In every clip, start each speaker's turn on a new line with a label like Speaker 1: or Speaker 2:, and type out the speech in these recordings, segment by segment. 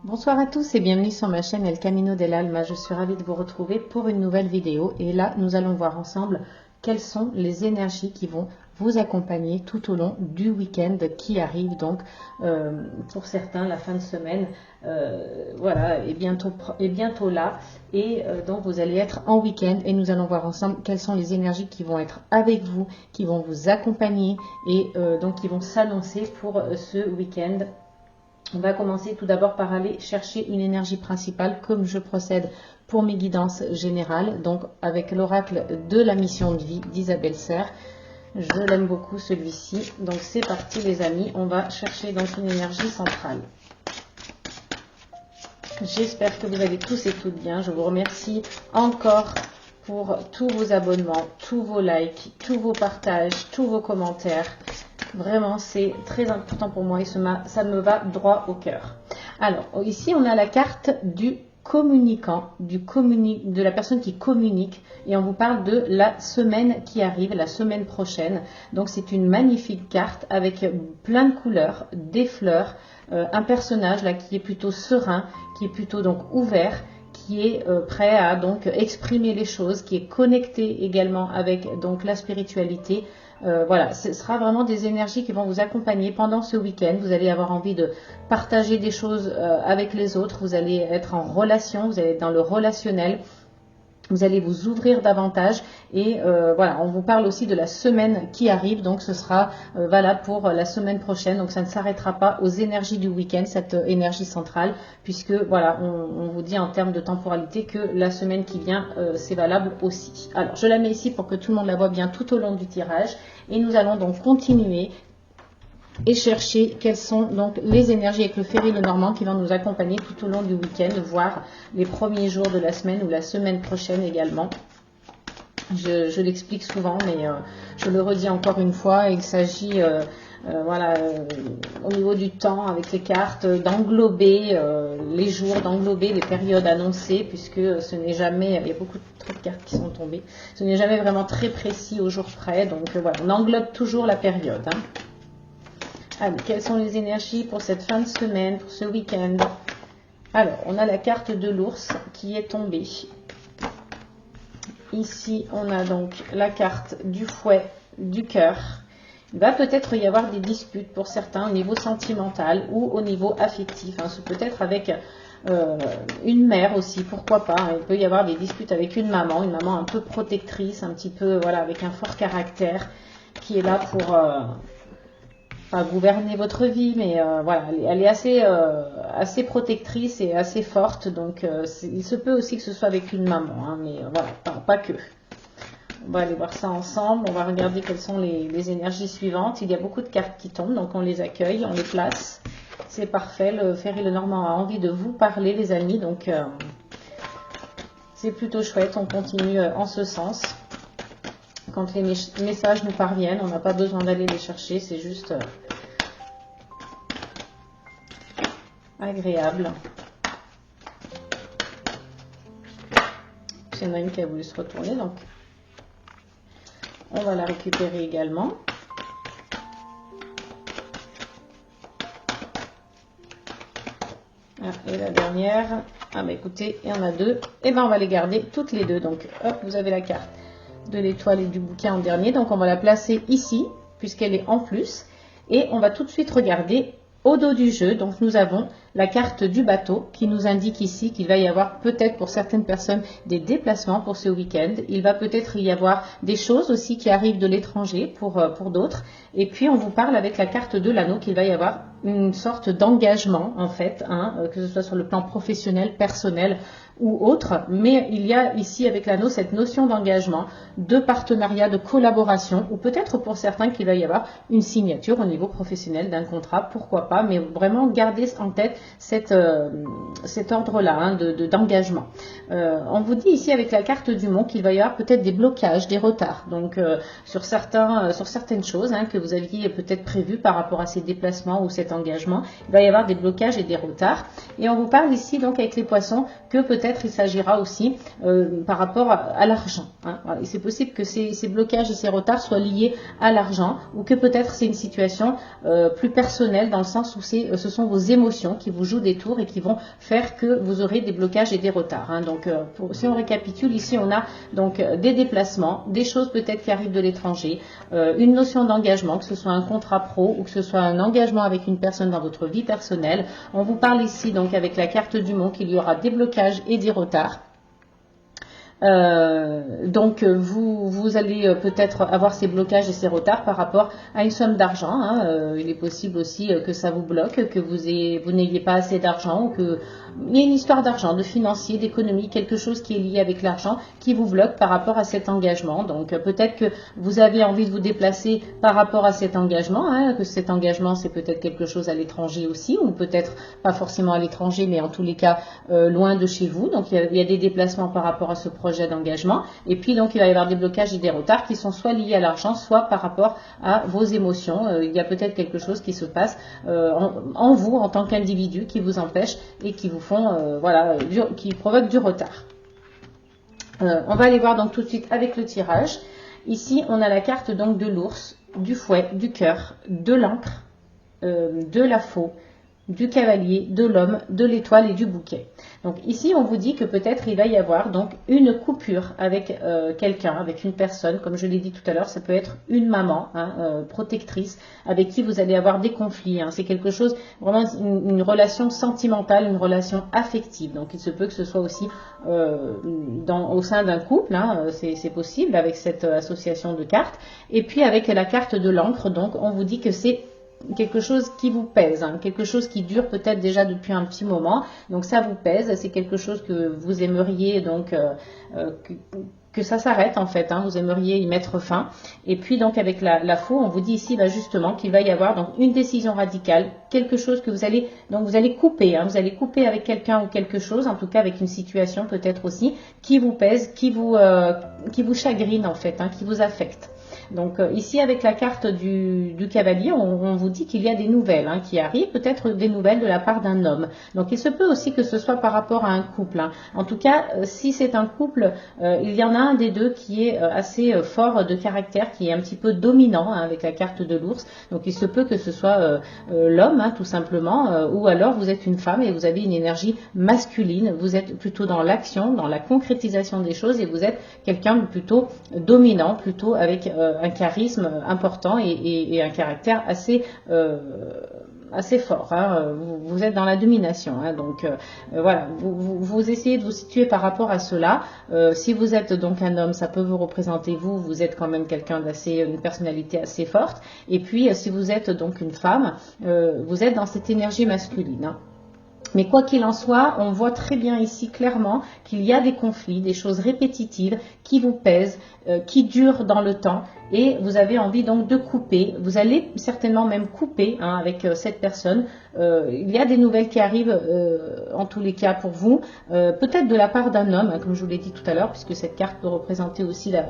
Speaker 1: Bonsoir à tous et bienvenue sur ma chaîne El Camino del Alma. Je suis ravie de vous retrouver pour une nouvelle vidéo et là nous allons voir ensemble quelles sont les énergies qui vont vous accompagner tout au long du week-end qui arrive donc pour certains la fin de semaine voilà est bientôt là et donc vous allez être en week-end et nous allons voir ensemble quelles sont les énergies qui vont être avec vous, qui vont vous accompagner et donc qui vont s'annoncer pour ce week-end. On va commencer tout d'abord par aller chercher une énergie principale comme je procède pour mes guidances générales, donc avec l'oracle de la mission de vie d'Isabelle Serre. Je l'aime beaucoup celui-ci. Donc c'est parti les amis, on va chercher donc une énergie centrale. J'espère que vous allez tous et toutes bien. Je vous remercie encore pour tous vos abonnements, tous vos likes, tous vos partages, tous vos commentaires. Vraiment, c'est très important pour moi et ça me va droit au cœur. Alors, ici, on a la carte du communicant, de la personne qui communique et on vous parle de la semaine qui arrive, la semaine prochaine. Donc, c'est une magnifique carte avec plein de couleurs, des fleurs, un personnage là qui est plutôt serein, qui est plutôt donc ouvert, qui est prêt à donc exprimer les choses, qui est connecté également avec donc la spiritualité. Voilà, ce sera vraiment des énergies qui vont vous accompagner pendant ce week-end. Vous allez avoir envie de partager des choses avec les autres. Vous allez être en relation, vous allez être dans le relationnel. Vous allez vous ouvrir davantage et voilà, on vous parle aussi de la semaine qui arrive, donc ce sera valable pour la semaine prochaine, donc ça ne s'arrêtera pas aux énergies du week-end, cette énergie centrale, puisque voilà, on vous dit en termes de temporalité que la semaine qui vient, c'est valable aussi. Alors, je la mets ici pour que tout le monde la voit bien tout au long du tirage et nous allons donc continuer et chercher quelles sont donc les énergies avec le Ferry Lenormand qui vont nous accompagner tout au long du week-end, voire les premiers jours de la semaine ou la semaine prochaine également. Je l'explique souvent, mais je le redis encore une fois, il s'agit voilà, au niveau du temps avec les cartes, d'englober les jours, d'englober les périodes annoncées, puisque ce n'est jamais, il y a beaucoup de cartes qui sont tombées, ce n'est jamais vraiment très précis au jour près, donc voilà, on englobe toujours la période. Hein. Allez, quelles sont les énergies pour cette fin de semaine, pour ce week-end? Alors, on a la carte de l'ours qui est tombée. Ici, on a donc la carte du fouet, du cœur. Il va peut-être y avoir des disputes pour certains au niveau sentimental ou au niveau affectif. Hein. Ce peut être avec une mère aussi, pourquoi pas. Il peut y avoir des disputes avec une maman un peu protectrice, un petit peu, voilà, avec un fort caractère qui est là pour... pas gouverner votre vie, mais voilà, elle est assez protectrice et assez forte, donc il se peut aussi que ce soit avec une maman, hein, mais voilà, pas que. On va aller voir ça ensemble, on va regarder quelles sont les énergies suivantes. Il y a beaucoup de cartes qui tombent, donc on les accueille, on les place. C'est parfait, le Ferry Lenormand a envie de vous parler, les amis, donc c'est plutôt chouette, on continue en ce sens. Quand les messages nous parviennent, on n'a pas besoin d'aller les chercher, c'est juste agréable. Il y en a une qui a voulu se retourner, donc on va la récupérer également. Ah, et la dernière, ah bah écoutez, il y en a deux, et ben on va les garder toutes les deux. Donc hop, vous avez la carte de l'étoile et du bouquet en dernier, donc on va la placer ici puisqu'elle est en plus et on va tout de suite regarder au dos du jeu. Donc nous avons la carte du bateau qui nous indique ici qu'il va y avoir peut-être pour certaines personnes des déplacements pour ce week-end. Il va peut-être y avoir des choses aussi qui arrivent de l'étranger pour d'autres. Et puis on vous parle avec la carte de l'anneau qu'il va y avoir une sorte d'engagement en fait, hein, que ce soit sur le plan professionnel, personnel ou autre, mais il y a ici avec l'anneau cette notion d'engagement, de partenariat, de collaboration, ou peut-être pour certains qu'il va y avoir une signature au niveau professionnel d'un contrat, pourquoi pas, mais vraiment gardez en tête cet ordre-là hein, d'engagement. On vous dit ici avec la carte du mont qu'il va y avoir peut-être des blocages, des retards, donc sur certaines choses hein, que vous aviez peut-être prévues par rapport à ces déplacements ou cet engagement, il va y avoir des blocages et des retards. Et on vous parle ici donc avec les poissons que peut-être il s'agira aussi par rapport à l'argent. Hein. Voilà. C'est possible que ces blocages et ces retards soient liés à l'argent ou que peut-être c'est une situation plus personnelle dans le sens où ce sont vos émotions qui vous jouent des tours et qui vont faire que vous aurez des blocages et des retards. Hein. Donc si on récapitule, ici on a donc des déplacements, des choses peut-être qui arrivent de l'étranger, une notion d'engagement, que ce soit un contrat pro ou que ce soit un engagement avec une personne dans votre vie personnelle. On vous parle ici donc avec la carte du monde qu'il y aura des blocages et des retards. Donc vous allez peut-être avoir ces blocages et ces retards par rapport à une somme d'argent. Hein. Il est possible aussi que ça vous bloque, que vous n'ayez pas assez d'argent ou que il y a une histoire d'argent, de financier, d'économie, quelque chose qui est lié avec l'argent qui vous bloque par rapport à cet engagement. Donc peut-être que vous avez envie de vous déplacer par rapport à cet engagement, hein, que cet engagement c'est peut-être quelque chose à l'étranger aussi, ou peut-être pas forcément à l'étranger, mais en tous les cas loin de chez vous. Donc il y a des déplacements par rapport à ce projet d'engagement. Et puis donc il va y avoir des blocages et des retards qui sont soit liés à l'argent, soit par rapport à vos émotions. Il y a peut-être quelque chose qui se passe en vous en tant qu'individu qui vous empêche et qui vous font qui provoquent du retard. On va aller voir donc tout de suite avec le tirage. Ici on a la carte donc de l'ours, du fouet, du cœur, de l'encre, de la faux, du cavalier, de l'homme, de l'étoile et du bouquet. Donc ici on vous dit que peut-être il va y avoir donc une coupure avec quelqu'un, avec une personne, comme je l'ai dit tout à l'heure, ça peut être une maman protectrice avec qui vous allez avoir des conflits. Hein. C'est quelque chose, vraiment une relation sentimentale, une relation affective. Donc il se peut que ce soit aussi au sein d'un couple, hein, c'est possible avec cette association de cartes. Et puis avec la carte de l'encre, donc on vous dit que c'est quelque chose qui vous pèse, hein, quelque chose qui dure peut-être déjà depuis un petit moment, donc ça vous pèse, c'est quelque chose que vous aimeriez donc que ça s'arrête en fait, hein, vous aimeriez y mettre fin. Et puis donc avec la faux, on vous dit ici justement qu'il va y avoir donc une décision radicale, quelque chose que vous allez couper, hein, vous allez couper avec quelqu'un ou quelque chose, en tout cas avec une situation peut-être aussi qui vous pèse, qui vous chagrine en fait, hein, qui vous affecte. Donc ici avec la carte du cavalier, on vous dit qu'il y a des nouvelles hein, qui arrivent, peut-être des nouvelles de la part d'un homme. Donc il se peut aussi que ce soit par rapport à un couple. Hein. En tout cas, si c'est un couple, il y en a un des deux qui est assez fort de caractère, qui est un petit peu dominant hein, avec la carte de l'ours. Donc il se peut que ce soit l'homme hein, tout simplement, ou alors vous êtes une femme et vous avez une énergie masculine. Vous êtes plutôt dans l'action, dans la concrétisation des choses et vous êtes quelqu'un de plutôt dominant, plutôt avec un charisme important et un caractère assez fort. Hein. Vous êtes dans la domination. Hein. Donc voilà, vous essayez de vous situer par rapport à cela. Si vous êtes donc un homme, ça peut vous représenter vous êtes quand même quelqu'un une personnalité assez forte. Et puis si vous êtes donc une femme, vous êtes dans cette énergie masculine. Hein. Mais quoi qu'il en soit, on voit très bien ici clairement qu'il y a des conflits, des choses répétitives qui vous pèsent, qui durent dans le temps et vous avez envie donc de couper. Vous allez certainement même couper hein, avec cette personne. Il y a des nouvelles qui arrivent en tous les cas pour vous, peut-être de la part d'un homme, hein, comme je vous l'ai dit tout à l'heure, puisque cette carte peut représenter aussi la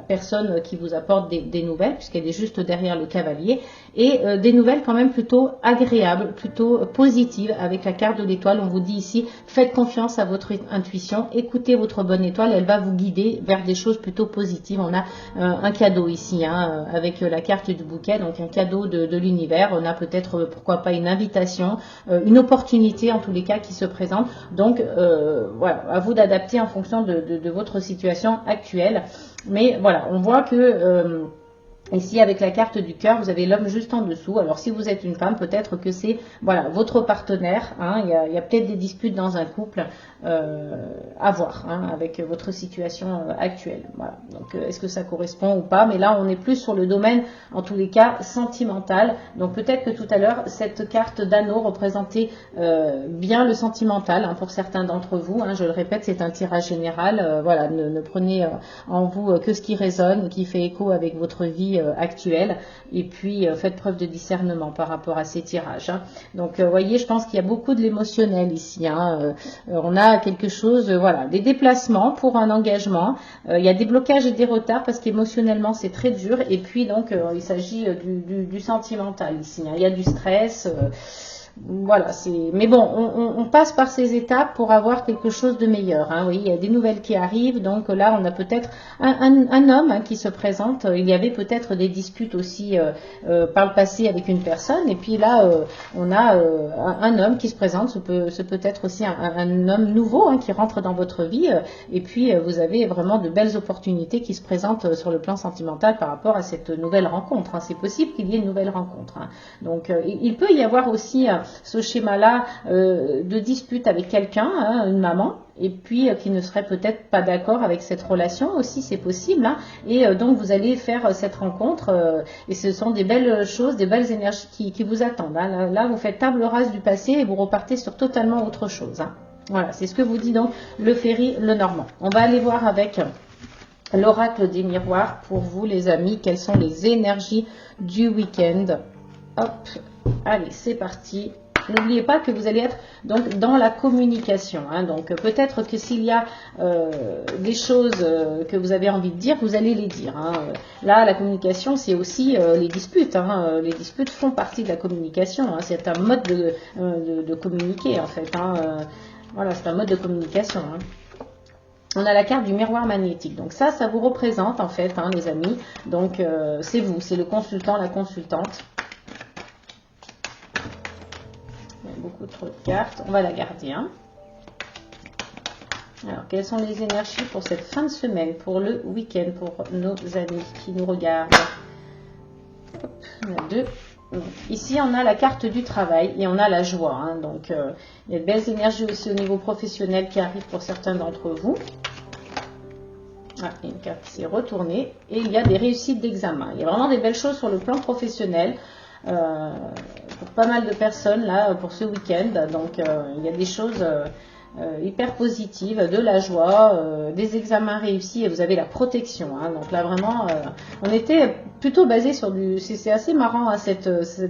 Speaker 1: personne qui vous apporte des nouvelles, puisqu'elle est juste derrière le cavalier, et des nouvelles quand même plutôt agréables, plutôt positives. Avec la carte de l'étoile, on vous dit ici, faites confiance à votre intuition, écoutez votre bonne étoile, elle va vous guider vers des choses plutôt positives. On a un cadeau ici, hein, avec la carte du bouquet, donc un cadeau de l'univers. On a peut-être, pourquoi pas, une invitation, une opportunité en tous les cas qui se présente. Donc voilà, à vous d'adapter en fonction de votre situation actuelle. Mais voilà, on voit que ici, avec la carte du cœur, vous avez l'homme juste en dessous. Alors, si vous êtes une femme, peut-être que c'est voilà votre partenaire. Hein, il y a peut-être des disputes dans un couple à voir hein, avec votre situation actuelle. Voilà. Donc, est-ce que ça correspond ou pas? Mais là, on est plus sur le domaine, en tous les cas, sentimental. Donc, peut-être que tout à l'heure, cette carte d'anneau représentait bien le sentimental hein, pour certains d'entre vous. Hein, je le répète, c'est un tirage général. Voilà, ne prenez en vous que ce qui résonne, qui fait écho avec votre vie actuelle, et puis faites preuve de discernement par rapport à ces tirages. Hein. Donc, voyez, je pense qu'il y a beaucoup de l'émotionnel ici. Hein. On a quelque chose, voilà, des déplacements pour un engagement. Il y a des blocages et des retards parce qu'émotionnellement c'est très dur. Et puis donc, il s'agit du sentimental ici. Hein. Il y a du stress. voilà, mais bon, on passe par ces étapes pour avoir quelque chose de meilleur. Hein. Oui, il y a des nouvelles qui arrivent, donc là, on a peut-être un homme hein, qui se présente. Il y avait peut-être des disputes aussi par le passé avec une personne, et puis là, on a un homme qui se présente. Ce peut être aussi un homme nouveau hein, qui rentre dans votre vie, et puis vous avez vraiment de belles opportunités qui se présentent sur le plan sentimental par rapport à cette nouvelle rencontre. Hein. C'est possible qu'il y ait une nouvelle rencontre. Hein. Donc, il peut y avoir aussi ce schéma-là de dispute avec quelqu'un, hein, une maman, et puis qui ne serait peut-être pas d'accord avec cette relation aussi, c'est possible. Hein, et donc vous allez faire cette rencontre et ce sont des belles choses, des belles énergies qui vous attendent. Hein. Là, vous faites table rase du passé et vous repartez sur totalement autre chose. Hein. Voilà, c'est ce que vous dit donc le Ferry Lenormand. On va aller voir avec l'oracle des miroirs pour vous les amis, quelles sont les énergies du week-end. Hop, allez, c'est parti. N'oubliez pas que vous allez être donc dans la communication. Hein, donc peut-être que s'il y a des choses que vous avez envie de dire, vous allez les dire. Hein. Là, la communication, c'est aussi les disputes. Hein. Les disputes font partie de la communication. Hein. C'est un mode de communiquer en fait. Hein. Voilà, c'est un mode de communication. Hein. On a la carte du miroir magnétique. Donc ça vous représente en fait, hein, les amis. Donc c'est vous, c'est le consultant, la consultante. Beaucoup trop de cartes, on va la garder. Hein. Alors, quelles sont les énergies pour cette fin de semaine, pour le week-end, pour nos amis qui nous regardent? Hop, on a deux. Donc, ici, on a la carte du travail et on a la joie. Hein. Donc, il y a de belles énergies aussi au niveau professionnel qui arrivent pour certains d'entre vous. Ah, il y a une carte qui s'est retournée et il y a des réussites d'examen. Il y a vraiment des belles choses sur le plan professionnel. Pour pas mal de personnes là pour ce week-end, donc il y a des choses hyper positives, de la joie, des examens réussis et vous avez la protection. Hein, donc là vraiment, on était plutôt basé sur c'est assez marrant hein, cette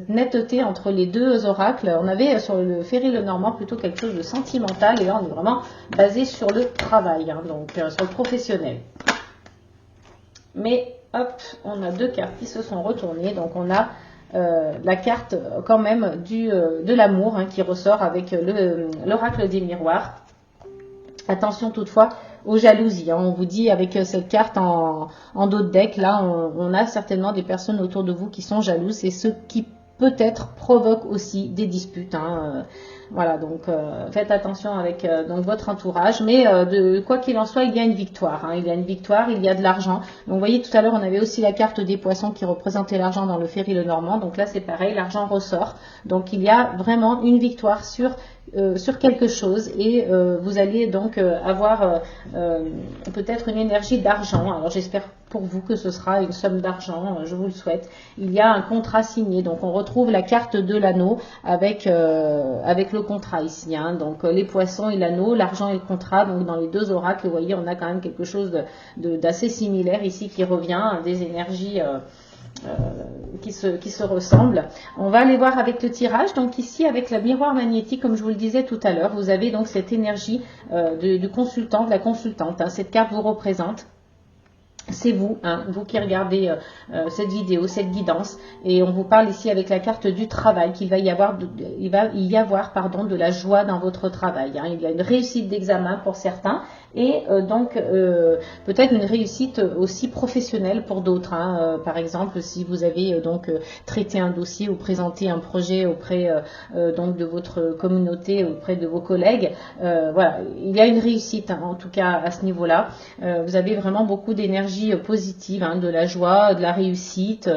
Speaker 1: netteté entre les deux oracles. On avait sur le Ferry Lenormand plutôt quelque chose de sentimental et là on est vraiment basé sur le travail, hein, donc sur le professionnel. Mais hop, on a deux cartes qui se sont retournées, donc on a la carte quand même de l'amour hein, qui ressort avec l'oracle des miroirs. Attention toutefois aux jalousies. Hein. On vous dit avec cette carte en dos de deck, là on a certainement des personnes autour de vous qui sont jalouses et ce qui peut-être provoque aussi des disputes. Hein. Voilà, donc faites attention avec donc votre entourage, mais quoi qu'il en soit, il y a une victoire. Hein, il y a une victoire, il y a de l'argent. Donc vous voyez, tout à l'heure, on avait aussi la carte des poissons qui représentait l'argent dans le Ferry Lenormand. Donc là, c'est pareil, l'argent ressort. Donc il y a vraiment une victoire sur quelque chose et vous allez donc avoir peut-être une énergie d'argent. Alors j'espère pour vous que ce sera une somme d'argent, je vous le souhaite. Il y a un contrat signé, donc on retrouve la carte de l'anneau avec le contrat ici. Hein. Donc les poissons et l'anneau, l'argent et le contrat. Donc dans les deux oracles, vous voyez, on a quand même quelque chose d'assez similaire ici qui revient, hein, des énergies qui se ressemblent. On va aller voir avec le tirage. Donc ici avec le miroir magnétique, comme je vous le disais tout à l'heure, vous avez donc cette énergie du consultant, de la consultante. Hein. Cette carte vous représente. C'est vous, hein, vous qui regardez cette vidéo, cette guidance, et on vous parle ici avec la carte du travail qu'il va y avoir, de la joie dans votre travail. Hein. Il y a une réussite d'examen pour certains et donc peut-être une réussite aussi professionnelle pour d'autres. Hein. Par exemple, si vous avez traité un dossier ou présenté un projet auprès donc de votre communauté, auprès de vos collègues, voilà, il y a une réussite hein, en tout cas à ce niveau-là. Vous avez vraiment beaucoup d'énergie positive, hein, de la joie, de la réussite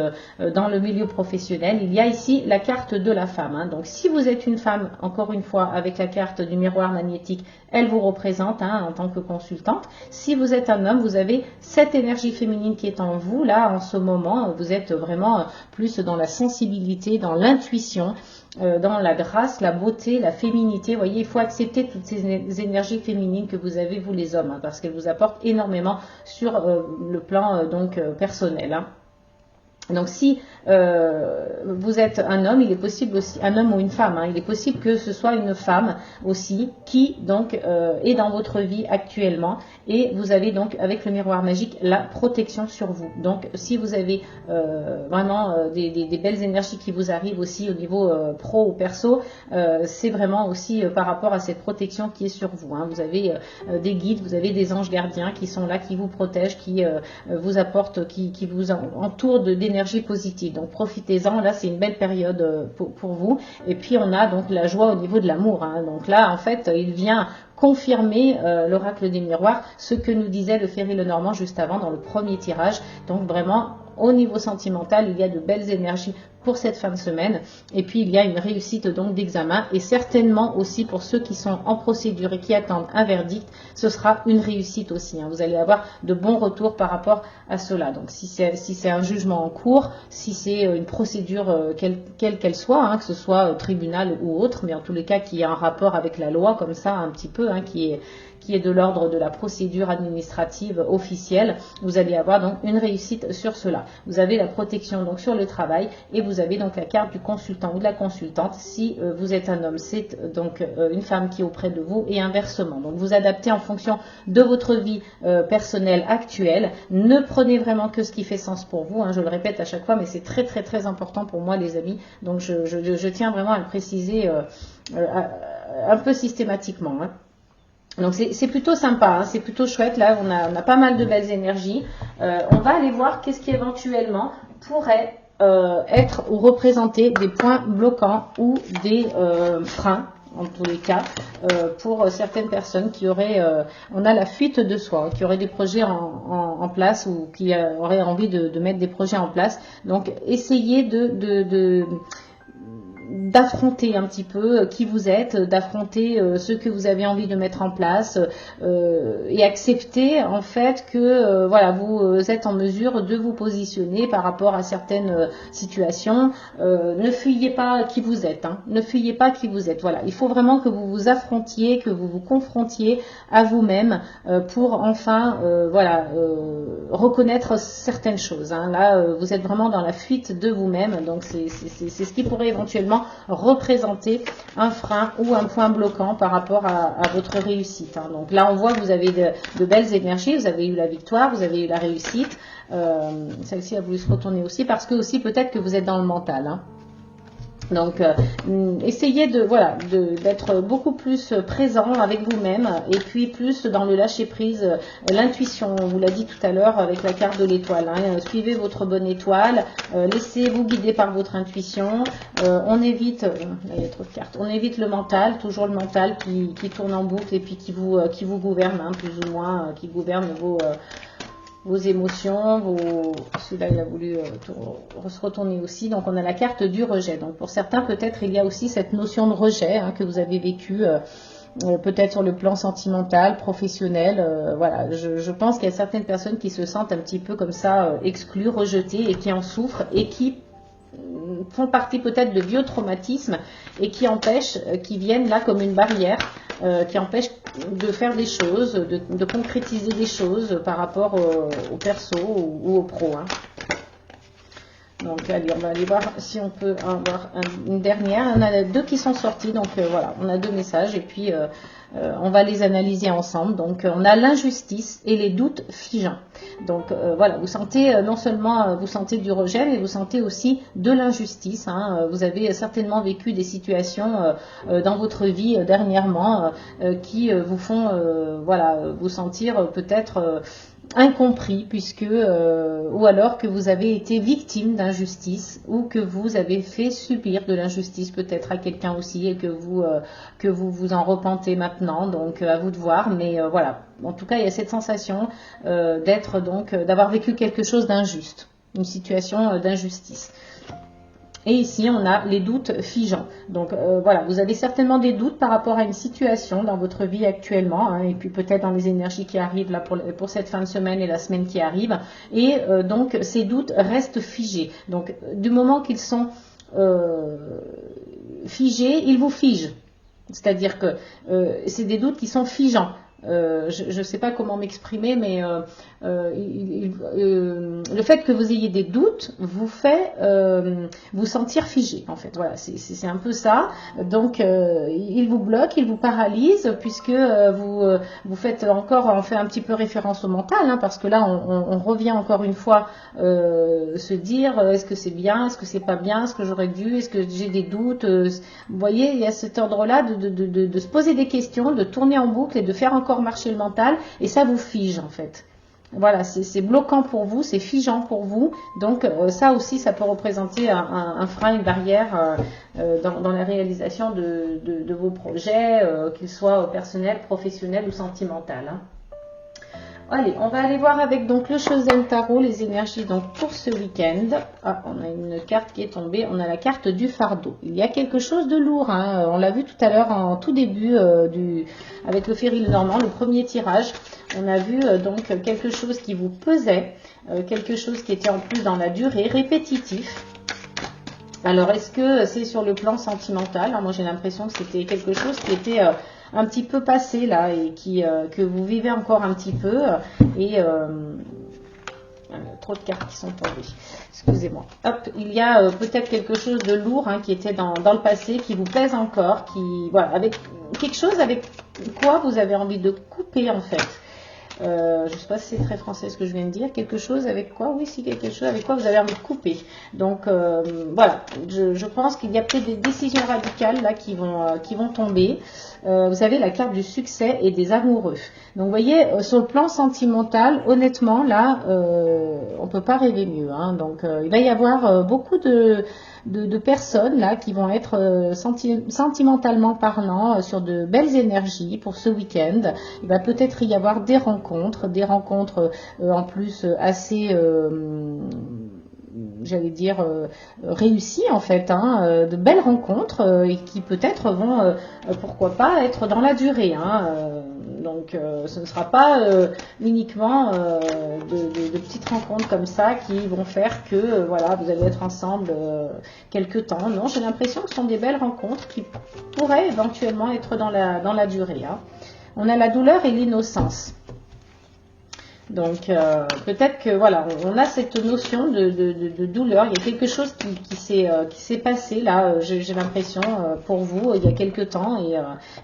Speaker 1: dans le milieu professionnel. Il y a ici la carte de la femme. Hein. Donc si vous êtes une femme, encore une fois, avec la carte du miroir magnétique, elle vous représente hein, en tant que consultante. Si vous êtes un homme, vous avez cette énergie féminine qui est en vous. Là, en ce moment, vous êtes vraiment plus dans la sensibilité, dans l'intuition, dans la grâce, la beauté, la féminité. Vous voyez, il faut accepter toutes ces énergies féminines que vous avez, vous les hommes, hein, parce qu'elles vous apportent énormément sur le plan personnel. Hein. Donc si vous êtes un homme, il est possible aussi, un homme ou une femme, hein, il est possible que ce soit une femme aussi qui donc est dans votre vie actuellement, et vous avez donc avec le miroir magique la protection sur vous. Donc si vous avez vraiment des belles énergies qui vous arrivent aussi au niveau pro ou perso, c'est vraiment aussi par rapport à cette protection qui est sur vous, hein. Vous avez des guides, vous avez des anges gardiens qui sont là, qui vous protègent, qui vous apportent, qui vous entourent d'énergie positive. Donc profitez-en, là c'est une belle période pour vous. Et puis on a donc la joie au niveau de l'amour, hein. Donc là en fait il vient confirmer l'oracle des miroirs, ce que nous disait le Ferry Lenormand juste avant dans le premier tirage. Donc vraiment au niveau sentimental il y a de belles énergies pour cette fin de semaine, et puis il y a une réussite donc d'examen, et certainement aussi pour ceux qui sont en procédure et qui attendent un verdict, ce sera une réussite aussi, hein. Vous allez avoir de bons retours par rapport à cela. Donc si c'est un jugement en cours, si c'est une procédure quelle qu'elle soit, hein, que ce soit tribunal ou autre, mais en tous les cas qui est en rapport avec la loi comme ça un petit peu, hein, qui est de l'ordre de la procédure administrative officielle, vous allez avoir donc une réussite sur cela. Vous avez la protection donc sur le travail, et vous avez donc la carte du consultant ou de la consultante. Si vous êtes un homme, c'est donc une femme qui est auprès de vous, et inversement. Donc vous adaptez en fonction de votre vie personnelle actuelle. Ne prenez vraiment que ce qui fait sens pour vous, hein, je le répète à chaque fois, mais c'est très très très important pour moi les amis. Donc je tiens vraiment à le préciser un peu systématiquement, hein. Donc c'est plutôt sympa, hein, c'est plutôt chouette. Là on a pas mal de belles énergies. On va aller voir qu'est-ce qui éventuellement pourrait être ou représenter des points bloquants ou des freins, en tous les cas, pour certaines personnes qui auraient, on a la fuite de soi, qui auraient des projets en place, ou qui auraient envie de mettre des projets en place. Donc essayez d'affronter un petit peu qui vous êtes, d'affronter ce que vous avez envie de mettre en place, et accepter en fait que voilà, vous êtes en mesure de vous positionner par rapport à certaines situations. Ne fuyez pas qui vous êtes, hein. Ne fuyez pas qui vous êtes. Voilà, il faut vraiment que vous vous affrontiez, que vous vous confrontiez à vous-même pour enfin voilà, reconnaître certaines choses, hein. Là vous êtes vraiment dans la fuite de vous-même, donc c'est ce qui pourrait éventuellement représenter un frein ou un point bloquant par rapport à votre réussite, hein. Donc là on voit que vous avez de belles énergies, vous avez eu la victoire, vous avez eu la réussite. Celle-ci a voulu se retourner aussi parce que aussi peut-être que vous êtes dans le mental, hein. Donc essayez d'être beaucoup plus présent avec vous-même, et puis plus dans le lâcher prise, l'intuition, on vous l'a dit tout à l'heure avec la carte de l'étoile, hein. Suivez votre bonne étoile, laissez-vous guider par votre intuition. On évite, là il y a trop de cartes, on évite le mental, toujours le mental qui tourne en boucle et puis qui vous gouverne, hein, plus ou moins, qui gouverne vos émotions, celui-là il a voulu se retourner aussi. Donc on a la carte du rejet. Donc pour certains peut-être il y a aussi cette notion de rejet, hein, que vous avez vécu peut-être sur le plan sentimental, professionnel. Voilà, je pense qu'il y a certaines personnes qui se sentent un petit peu comme ça exclues, rejetées, et qui en souffrent, et qui font partie peut-être de vieux traumatismes, et qui empêchent, qui viennent là comme une barrière, qui empêchent de faire des choses, de concrétiser des choses par rapport au perso ou au pro, hein. Donc allez, on va aller voir si on peut avoir une dernière. On a deux qui sont sortis, donc voilà, on a deux messages, et puis on va les analyser ensemble. Donc on a l'injustice et les doutes figeants. Donc voilà, vous sentez non seulement vous sentez du rejet, mais vous sentez aussi de l'injustice, hein. Vous avez certainement vécu des situations dans votre vie dernièrement qui vous font voilà, vous sentir peut-être incompris, puisque ou alors que vous avez été victime d'injustice, ou que vous avez fait subir de l'injustice peut-être à quelqu'un aussi, et que vous en repentez maintenant. Donc à vous de voir, mais voilà, en tout cas il y a cette sensation d'avoir vécu quelque chose d'injuste, une situation d'injustice. Et ici, on a les doutes figeants. Donc voilà, vous avez certainement des doutes par rapport à une situation dans votre vie actuellement, hein, et puis peut-être dans les énergies qui arrivent là pour cette fin de semaine et la semaine qui arrive. Et donc ces doutes restent figés. Donc du moment qu'ils sont figés, ils vous figent. C'est-à-dire que c'est des doutes qui sont figeants. je ne sais pas comment m'exprimer, mais le fait que vous ayez des doutes vous fait vous sentir figé, en fait. Voilà, c'est un peu ça. Donc, il vous bloque, il vous paralyse, puisque vous faites encore, on fait un petit peu référence au mental, hein, parce que là, on revient encore une fois se dire, est-ce que c'est bien, est-ce que c'est pas bien, est-ce que j'aurais dû, est-ce que j'ai des doutes. Vous voyez, il y a cet ordre-là de se poser des questions, de tourner en boucle et de faire encore marcher le mental, et ça vous fige, en fait. Voilà, c'est bloquant pour vous, c'est figeant pour vous. Donc ça aussi, ça peut représenter un frein, une barrière dans la réalisation de vos projets, qu'ils soient personnels, professionnels ou sentimentaux. Hein. Allez, on va aller voir avec donc le Chosen Tarot, les énergies donc pour ce week-end. Ah, on a une carte qui est tombée, on a la carte du fardeau. Il y a quelque chose de lourd, hein. On l'a vu tout à l'heure en tout début avec le Féril Normand, le premier tirage. On a vu donc quelque chose qui vous pesait, quelque chose qui était en plus dans la durée, répétitif. Alors, est-ce que c'est sur le plan sentimental? Alors, moi, j'ai l'impression que c'était quelque chose qui était un petit peu passé là et que vous vivez encore un petit peu. Et trop de cartes qui sont tombées. Excusez-moi. Hop, il y a peut-être quelque chose de lourd qui était dans le passé, qui vous pèse encore, voilà, avec quelque chose avec quoi vous avez envie de couper en fait. Je ne sais pas si c'est très français ce que je viens de dire. Quelque chose avec quoi? Oui, si quelque chose avec quoi vous avez envie de couper. Donc voilà, je pense qu'il y a peut-être des décisions radicales là qui vont tomber. Vous avez la carte du succès et des amoureux. Donc vous voyez, sur le plan sentimental, honnêtement là, on peut pas rêver mieux. Hein. Donc il va y avoir beaucoup de personnes là qui vont être sentimentalement parlant sur de belles énergies pour ce week-end. Il va peut-être y avoir des rencontres en plus assez j'allais dire réussies en fait, hein, de belles rencontres et qui peut-être vont pourquoi pas être dans la durée. Hein, donc ce ne sera pas uniquement de petites rencontres comme ça qui vont faire que voilà, vous allez être ensemble quelque temps. Non, j'ai l'impression que ce sont des belles rencontres qui pourraient éventuellement être dans la durée. Hein. On a la douleur et l'innocence. Donc peut-être que voilà, on a cette notion de douleur. Il y a quelque chose qui s'est passé là. J'ai l'impression pour vous il y a quelque temps et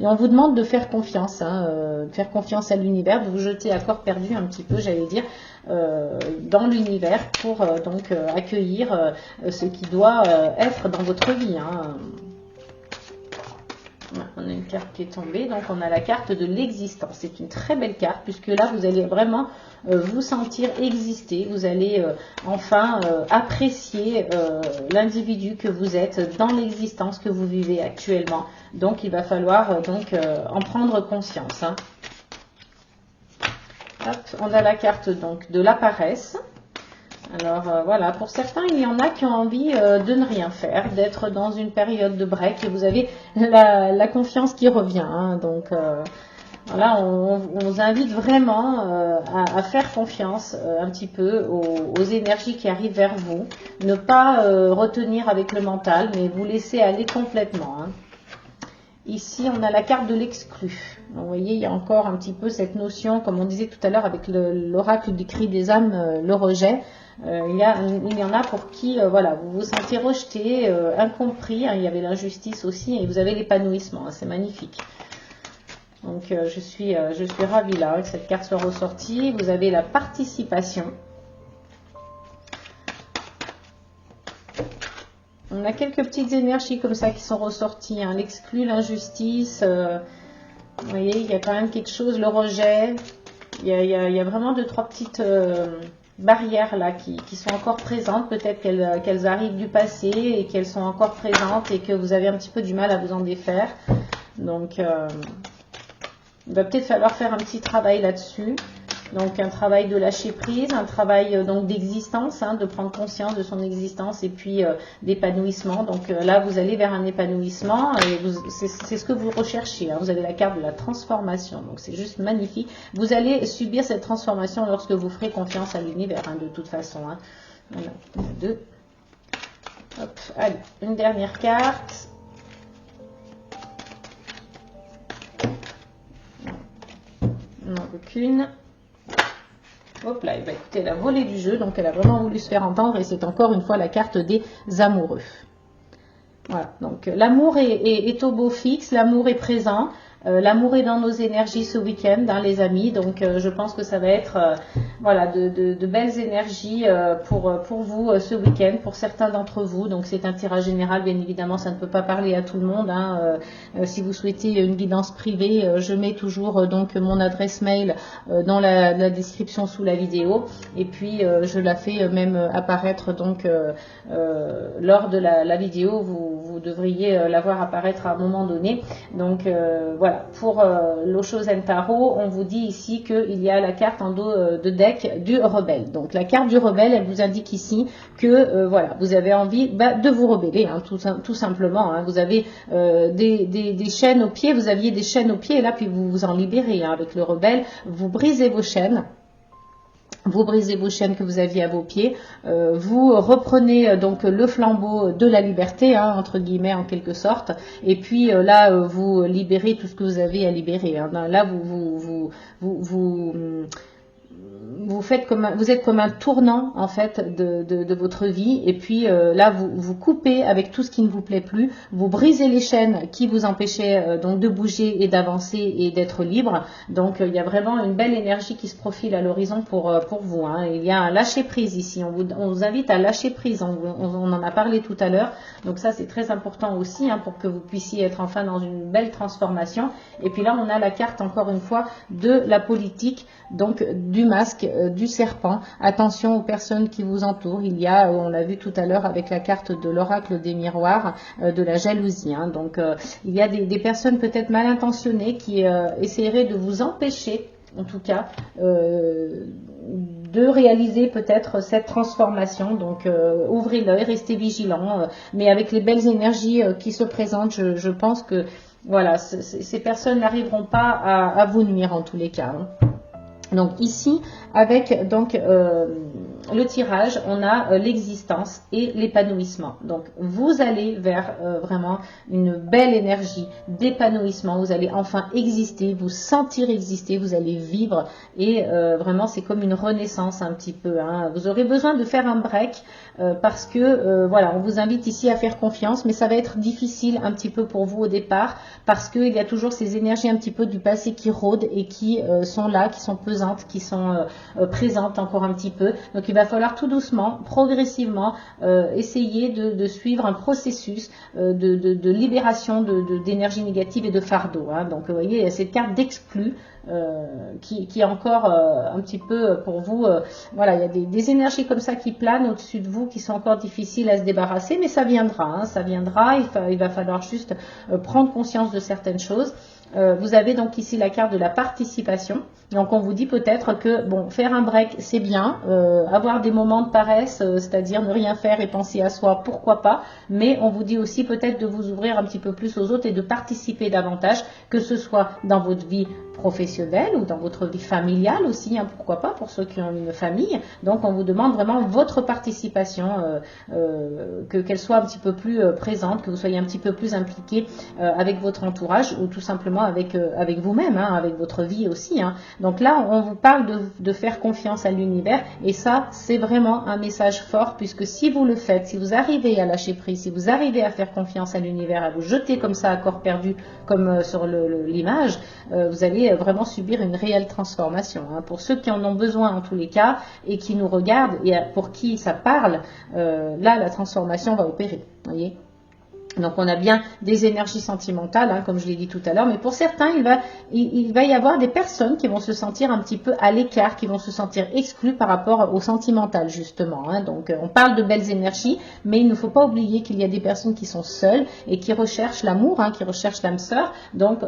Speaker 1: on vous demande de faire confiance, hein, de faire confiance à l'univers, de vous jeter à corps perdu un petit peu, j'allais dire, dans l'univers pour donc accueillir ce qui doit être dans votre vie. Hein. On a une carte qui est tombée, donc on a la carte de l'existence. C'est une très belle carte puisque là vous allez vraiment vous sentir exister, vous allez enfin apprécier l'individu que vous êtes dans l'existence que vous vivez actuellement. Donc il va falloir en prendre conscience. Hein. Hop, on a la carte donc de la paresse. Alors voilà, pour certains, il y en a qui ont envie de ne rien faire, d'être dans une période de break et vous avez la confiance qui revient. Hein, donc voilà, on vous invite vraiment à faire confiance un petit peu aux énergies qui arrivent vers vous. Ne pas retenir avec le mental, mais vous laisser aller complètement. Hein. Ici, on a la carte de l'exclu. Vous voyez, il y a encore un petit peu cette notion, comme on disait tout à l'heure avec l'oracle du cri des âmes, le rejet. Il y en a pour qui, voilà, vous vous sentez rejeté, incompris. Hein, il y avait l'injustice aussi, et vous avez l'épanouissement. Hein, c'est magnifique. Donc, je suis ravie là que cette carte soit ressortie. Vous avez la participation. On a quelques petites énergies comme ça qui sont ressorties. Hein, l'exclu, l'injustice. Vous voyez, il y a quand même quelque chose, le rejet. Il y a vraiment 2-3 petites barrières là qui sont encore présentes. Peut-être qu'elles arrivent du passé et qu'elles sont encore présentes et que vous avez un petit peu du mal à vous en défaire. Donc, il va peut-être falloir faire un petit travail là-dessus. Donc, un travail de lâcher prise, un travail donc d'existence, hein, de prendre conscience de son existence et puis d'épanouissement. Donc là, vous allez vers un épanouissement et c'est ce que vous recherchez. Hein. Vous avez la carte de la transformation, donc c'est juste magnifique. Vous allez subir cette transformation lorsque vous ferez confiance à l'univers, hein, de toute façon. Hein. Voilà, il y en a 2. Hop, allez, une dernière carte. On n'en veut qu'une. Hop là, et bah, écoutez, elle a volé du jeu, donc elle a vraiment voulu se faire entendre et c'est encore une fois la carte des amoureux. Voilà, donc l'amour est au beau fixe, l'amour est présent. L'amour est dans nos énergies ce week-end, hein, les amis. Donc, je pense que ça va être voilà, de belles énergies pour vous ce week-end, pour certains d'entre vous. Donc, c'est un tirage général, bien évidemment, ça ne peut pas parler à tout le monde. Hein. Si vous souhaitez une guidance privée, je mets toujours donc mon adresse mail dans la description sous la vidéo. Et puis, je la fais même apparaître donc lors de la vidéo. Vous devriez la voir apparaître à un moment donné. Donc, voilà. Pour l'Osho-Zen Tarot, on vous dit ici qu'il y a la carte en dos de deck du rebelle. Donc la carte du rebelle, elle vous indique ici que voilà, vous avez envie de vous rebeller, hein, tout simplement. Hein. Vous avez des chaînes aux pieds, vous aviez des chaînes aux pieds, et là puis vous vous en libérez hein, avec le rebelle, vous brisez vos chaînes. Vous brisez vos chaînes que vous aviez à vos pieds, vous reprenez donc le flambeau de la liberté, hein, entre guillemets en quelque sorte, et puis là vous libérez tout ce que vous avez à libérer. Hein. Là vous êtes comme un tournant en fait de votre vie et puis là vous coupez avec tout ce qui ne vous plaît plus, vous brisez les chaînes qui vous empêchaient donc de bouger et d'avancer et d'être libre. Donc il y a vraiment une belle énergie qui se profile à l'horizon pour vous. Hein. Il y a un lâcher prise ici, on vous invite à lâcher prise, on en a parlé tout à l'heure. Donc ça c'est très important aussi hein, pour que vous puissiez être enfin dans une belle transformation. Et puis là on a la carte encore une fois de la politique, donc du masque, du serpent. Attention aux personnes qui vous entourent. Il y a, on l'a vu tout à l'heure avec la carte de l'oracle des miroirs, de la jalousie. Hein. Donc il y a des personnes peut-être mal intentionnées qui essaieraient de vous empêcher, en tout cas, de réaliser peut-être cette transformation. Donc ouvrez l'œil, restez vigilants. Mais avec les belles énergies qui se présentent, je pense que voilà, ces personnes n'arriveront pas à vous nuire en tous les cas. Hein. Donc ici, avec donc le tirage, on a l'existence et l'épanouissement. Donc vous allez vers vraiment une belle énergie d'épanouissement. Vous allez enfin exister, vous sentir exister, vous allez vivre et vraiment c'est comme une renaissance un petit peu. Hein. Vous aurez besoin de faire un break parce que voilà, on vous invite ici à faire confiance, mais ça va être difficile un petit peu pour vous au départ parce qu'il y a toujours ces énergies un petit peu du passé qui rôdent et qui sont là, qui sont pesantes, qui sont présentes encore un petit peu. Donc il va falloir tout doucement, progressivement essayer de suivre un processus de libération d'énergie négative et de fardeau. Hein. Donc vous voyez, il y a cette carte d'exclus qui est encore un petit peu pour vous, voilà, il y a des énergies comme ça qui planent au-dessus de vous qui sont encore difficiles à se débarrasser, mais ça viendra, hein, ça viendra, il va falloir juste prendre conscience de certaines choses. Vous avez donc ici la carte de la participation. Donc on vous dit peut-être que bon, faire un break c'est bien, avoir des moments de paresse, c'est-à-dire ne rien faire et penser à soi, pourquoi pas, mais on vous dit aussi peut-être de vous ouvrir un petit peu plus aux autres et de participer davantage, que ce soit dans votre vie professionnelle ou dans votre vie familiale aussi, hein, pourquoi pas pour ceux qui ont une famille. Donc on vous demande vraiment votre participation, qu'elle soit un petit peu plus présente, que vous soyez un petit peu plus impliqué avec votre entourage ou tout simplement avec vous-même, hein, avec votre vie aussi. Hein. Donc là, on vous parle de faire confiance à l'univers et ça, c'est vraiment un message fort puisque si vous le faites, si vous arrivez à lâcher prise, si vous arrivez à faire confiance à l'univers, à vous jeter comme ça à corps perdu, comme sur l'image, vous allez vraiment subir une réelle transformation. Hein. Pour ceux qui en ont besoin en tous les cas et qui nous regardent et pour qui ça parle, là, la transformation va opérer. Voyez. Donc on a bien des énergies sentimentales, hein, comme je l'ai dit tout à l'heure, mais pour certains, il va y avoir des personnes qui vont se sentir un petit peu à l'écart, qui vont se sentir exclues par rapport au sentimental, justement. Hein. Donc on parle de belles énergies, mais il ne faut pas oublier qu'il y a des personnes qui sont seules et qui recherchent l'amour, hein, qui recherchent l'âme sœur. Donc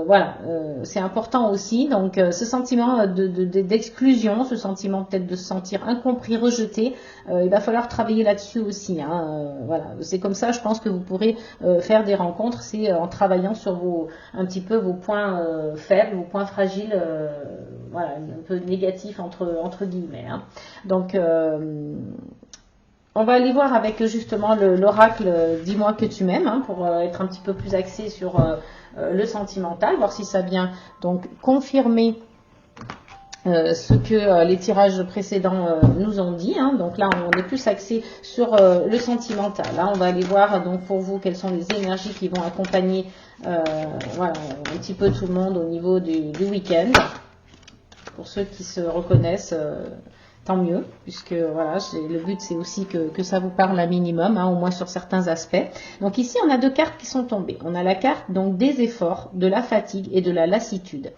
Speaker 1: voilà, c'est important aussi. Donc ce sentiment d'exclusion, ce sentiment peut-être de se sentir incompris, rejeté, il va falloir travailler là-dessus aussi. Hein. Voilà, c'est comme ça, je pense que vous pourrez faire des rencontres, c'est en travaillant sur un petit peu vos points faibles, vos points fragiles, voilà, un peu négatifs entre guillemets. Hein. Donc on va aller voir avec justement l'oracle Dis-moi que tu m'aimes, hein, pour être un petit peu plus axé sur le sentimental, voir si ça vient donc confirmer ce que les tirages précédents nous ont dit. Hein. Donc là, on est plus axé sur le sentimental. Là, on va aller voir donc pour vous quelles sont les énergies qui vont accompagner voilà, un petit peu tout le monde au niveau du week-end. Pour ceux qui se reconnaissent, tant mieux, puisque voilà, le but c'est aussi que ça vous parle un minimum, hein, au moins sur certains aspects. Donc ici, on a deux cartes qui sont tombées. On a la carte donc des efforts, de la fatigue et de la lassitude.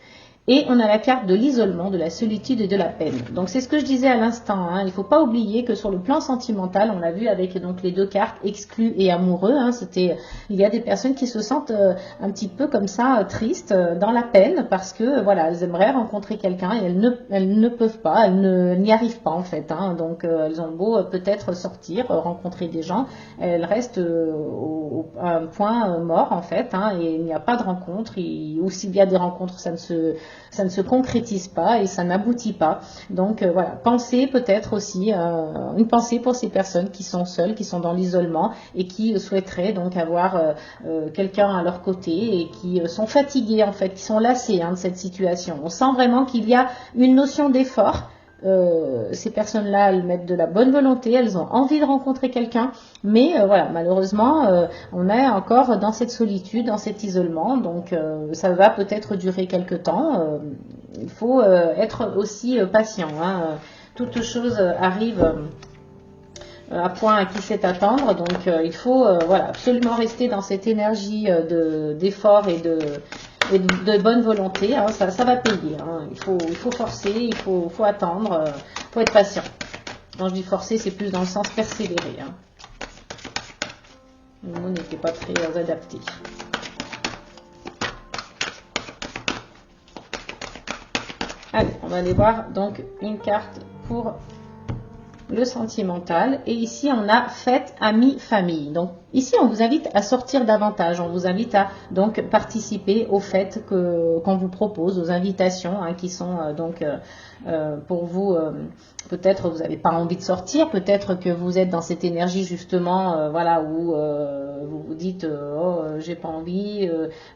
Speaker 1: Et on a la carte de l'isolement, de la solitude et de la peine. Donc c'est ce que je disais à l'instant. Hein. Il ne faut pas oublier que sur le plan sentimental, on l'a vu avec donc les deux cartes exclus et amoureux. Hein, il y a des personnes qui se sentent un petit peu comme ça tristes, dans la peine, parce que voilà, elles aimeraient rencontrer quelqu'un et elles ne peuvent pas, elles n'y arrivent pas en fait. Hein. Donc elles ont beau peut-être sortir, rencontrer des gens, elles restent à un point mort en fait. Hein, et il n'y a pas de rencontre. Ou s'il y a des rencontres, ça ne se concrétise pas et ça n'aboutit pas. Donc voilà, pensez peut-être aussi, une pensée pour ces personnes qui sont seules, qui sont dans l'isolement et qui souhaiteraient donc avoir quelqu'un à leur côté et qui sont fatiguées en fait, qui sont lassées hein, de cette situation. On sent vraiment qu'il y a une notion d'effort. Ces personnes-là, elles mettent de la bonne volonté, elles ont envie de rencontrer quelqu'un, mais voilà, malheureusement, on est encore dans cette solitude, dans cet isolement, donc ça va peut-être durer quelque temps. Il faut être aussi patient. Hein. Toute chose arrive à point à qui sait attendre, donc il faut voilà, absolument rester dans cette énergie d'effort et de bonne volonté, hein, ça va payer. Hein. Il faut forcer, il faut attendre, il faut être patient. Quand je dis forcer, c'est plus dans le sens persévérer. Hein. Le mot n'était pas très adapté. Allez, on va aller voir donc une carte pour le sentimental. Et ici, on a fête, amis, famille. Donc, ici, on vous invite à sortir davantage. On vous invite à donc participer aux fêtes qu'on vous propose, aux invitations hein, qui sont donc pour vous. Peut-être vous n'avez pas envie de sortir. Peut-être que vous êtes dans cette énergie justement, voilà, où vous vous dites oh j'ai pas envie,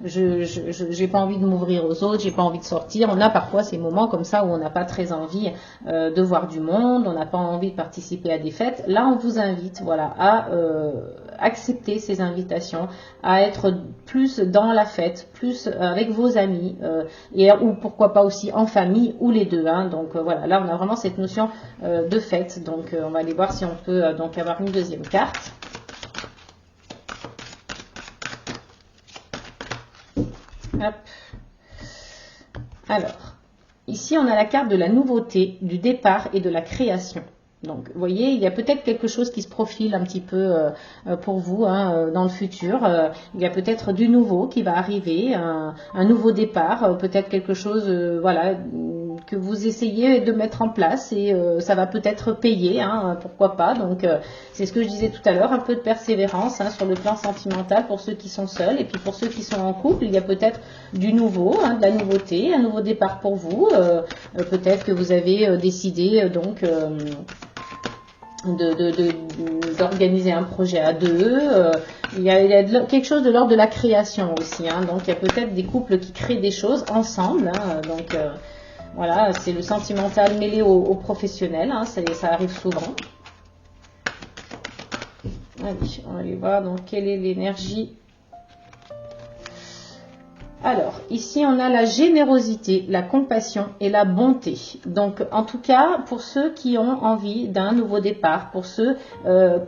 Speaker 1: j'ai pas envie de m'ouvrir aux autres, j'ai pas envie de sortir. On a parfois ces moments comme ça où on n'a pas très envie de voir du monde, on n'a pas envie de participer à des fêtes. Là, on vous invite, voilà, à accepter ces invitations, à être plus dans la fête, plus avec vos amis, ou pourquoi pas aussi en famille, ou les deux. Hein. Donc voilà, là on a vraiment cette notion de fête. Donc on va aller voir si on peut donc avoir une deuxième carte. Hop. Alors, ici on a la carte de la nouveauté, du départ et de la création. Donc, vous voyez, il y a peut-être quelque chose qui se profile un petit peu pour vous hein, dans le futur. Il y a peut-être du nouveau qui va arriver, un nouveau départ, peut-être quelque chose, voilà, que vous essayez de mettre en place et ça va peut-être payer, hein, pourquoi pas. Donc, c'est ce que je disais tout à l'heure, un peu de persévérance hein, sur le plan sentimental pour ceux qui sont seuls et puis pour ceux qui sont en couple, il y a peut-être du nouveau, hein, de la nouveauté, un nouveau départ pour vous. Peut-être que vous avez décidé donc d'organiser un projet à deux. Il y a quelque chose de l'ordre de la création aussi. Hein. Donc, il y a peut-être des couples qui créent des choses ensemble. Hein. Donc, voilà, c'est le sentimental mêlé au professionnel. Hein. Ça arrive souvent. Allez, on va aller voir donc quelle est l'énergie. Alors, ici, on a la générosité, la compassion et la bonté. Donc, en tout cas, pour ceux qui ont envie d'un nouveau départ, pour ceux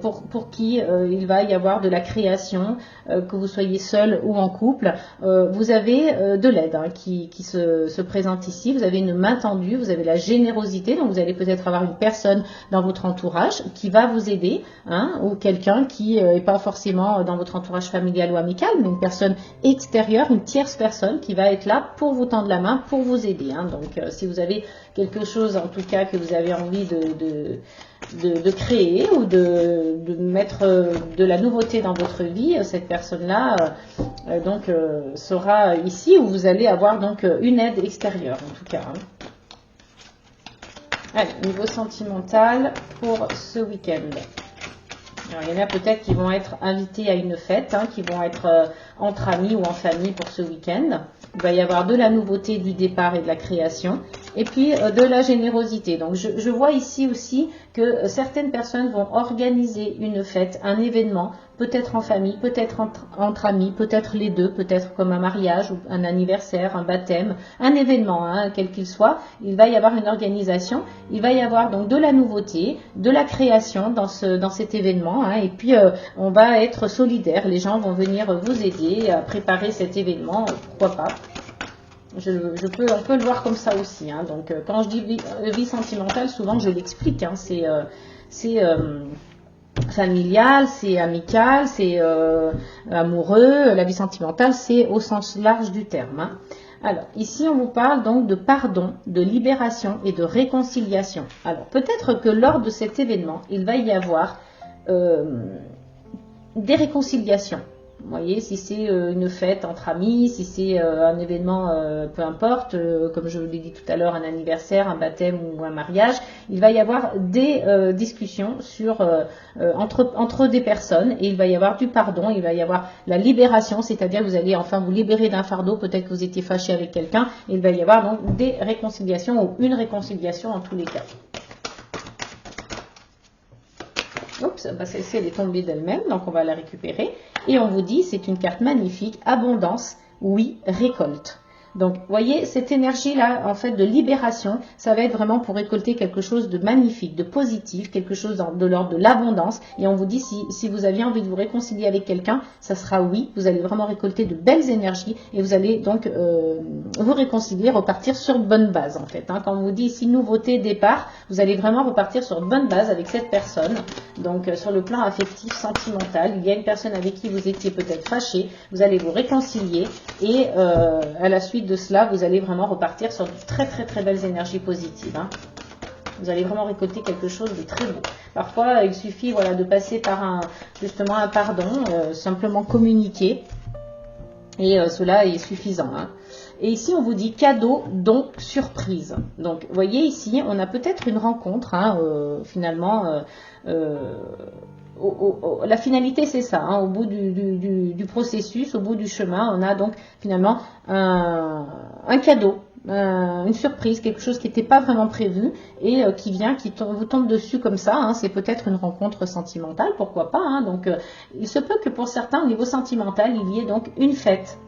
Speaker 1: pour qui il va y avoir de la création, que vous soyez seul ou en couple, vous avez de l'aide hein, qui se présente ici. Vous avez une main tendue, vous avez la générosité. Donc, vous allez peut-être avoir une personne dans votre entourage qui va vous aider, hein, ou quelqu'un qui n'est pas forcément dans votre entourage familial ou amical, mais une personne extérieure, une tierce personne qui va être là pour vous tendre la main, pour vous aider. Hein. Donc, si vous avez quelque chose, en tout cas, que vous avez envie de créer ou de mettre de la nouveauté dans votre vie, cette personne-là donc sera ici où vous allez avoir donc une aide extérieure, en tout cas. Hein. Allez, niveau sentimental pour ce week-end. Alors, il y en a peut-être qui vont être invités à une fête, hein, qui vont être entre amis ou en famille pour ce week-end. Il va y avoir de la nouveauté, du départ et de la création. et puis de la générosité. Donc je vois ici aussi que certaines personnes vont organiser une fête, un événement, peut-être en famille, peut-être entre amis, peut-être les deux, peut-être comme un mariage ou un anniversaire, un baptême, un événement, hein, quel qu'il soit. Il va y avoir une organisation, il va y avoir donc de la nouveauté, de la création dans cet événement, hein, et puis on va être solidaire, les gens vont venir vous aider à préparer cet événement, pourquoi pas. On peut le voir comme ça aussi, hein. Donc quand je dis vie sentimentale, souvent je l'explique, hein, c'est familial, c'est amical, c'est amoureux. La vie sentimentale, c'est au sens large du terme, hein. Alors, ici, on vous parle donc de pardon, de libération et de réconciliation. Alors, peut-être que lors de cet événement, il va y avoir des réconciliations. Vous voyez, si c'est une fête entre amis, si c'est un événement, peu importe, comme je vous l'ai dit tout à l'heure, un anniversaire, un baptême ou un mariage, il va y avoir des discussions entre des personnes et il va y avoir du pardon, il va y avoir la libération, c'est-à-dire que vous allez enfin vous libérer d'un fardeau, peut-être que vous étiez fâché avec quelqu'un, et il va y avoir donc des réconciliations ou une réconciliation en tous les cas. Oups, bah celle-ci elle est tombée d'elle-même, donc on va la récupérer. Et on vous dit, c'est une carte magnifique, abondance, oui, récolte. Donc, vous voyez, cette énergie-là, en fait, de libération, ça va être vraiment pour récolter quelque chose de magnifique, de positif, quelque chose de l'ordre de l'abondance. Et on vous dit, si vous aviez envie de vous réconcilier avec quelqu'un, ça sera oui. Vous allez vraiment récolter de belles énergies et vous allez donc vous réconcilier, repartir sur de bonnes bases, en fait, hein. Quand on vous dit ici, nouveauté, départ, vous allez vraiment repartir sur de bonnes bases avec cette personne. Donc, sur le plan affectif, sentimental, il y a une personne avec qui vous étiez peut-être fâché, vous allez vous réconcilier et à la suite de cela, vous allez vraiment repartir sur de très très très belles énergies positives, hein. Vous allez vraiment récolter quelque chose de très beau. Parfois, il suffit voilà, de passer par justement un pardon, simplement communiquer, et cela est suffisant, hein. Et ici, on vous dit cadeau, don, surprise. Donc, vous voyez ici, on a peut-être une rencontre, hein, finalement. La finalité, c'est ça, hein, au bout du processus, au bout du chemin, on a donc finalement un cadeau, une surprise, quelque chose qui n'était pas vraiment prévu et qui vient, vous tombe dessus comme ça, hein. C'est peut-être une rencontre sentimentale, pourquoi pas, hein. Donc, il se peut que pour certains, au niveau sentimental, il y ait donc une fête,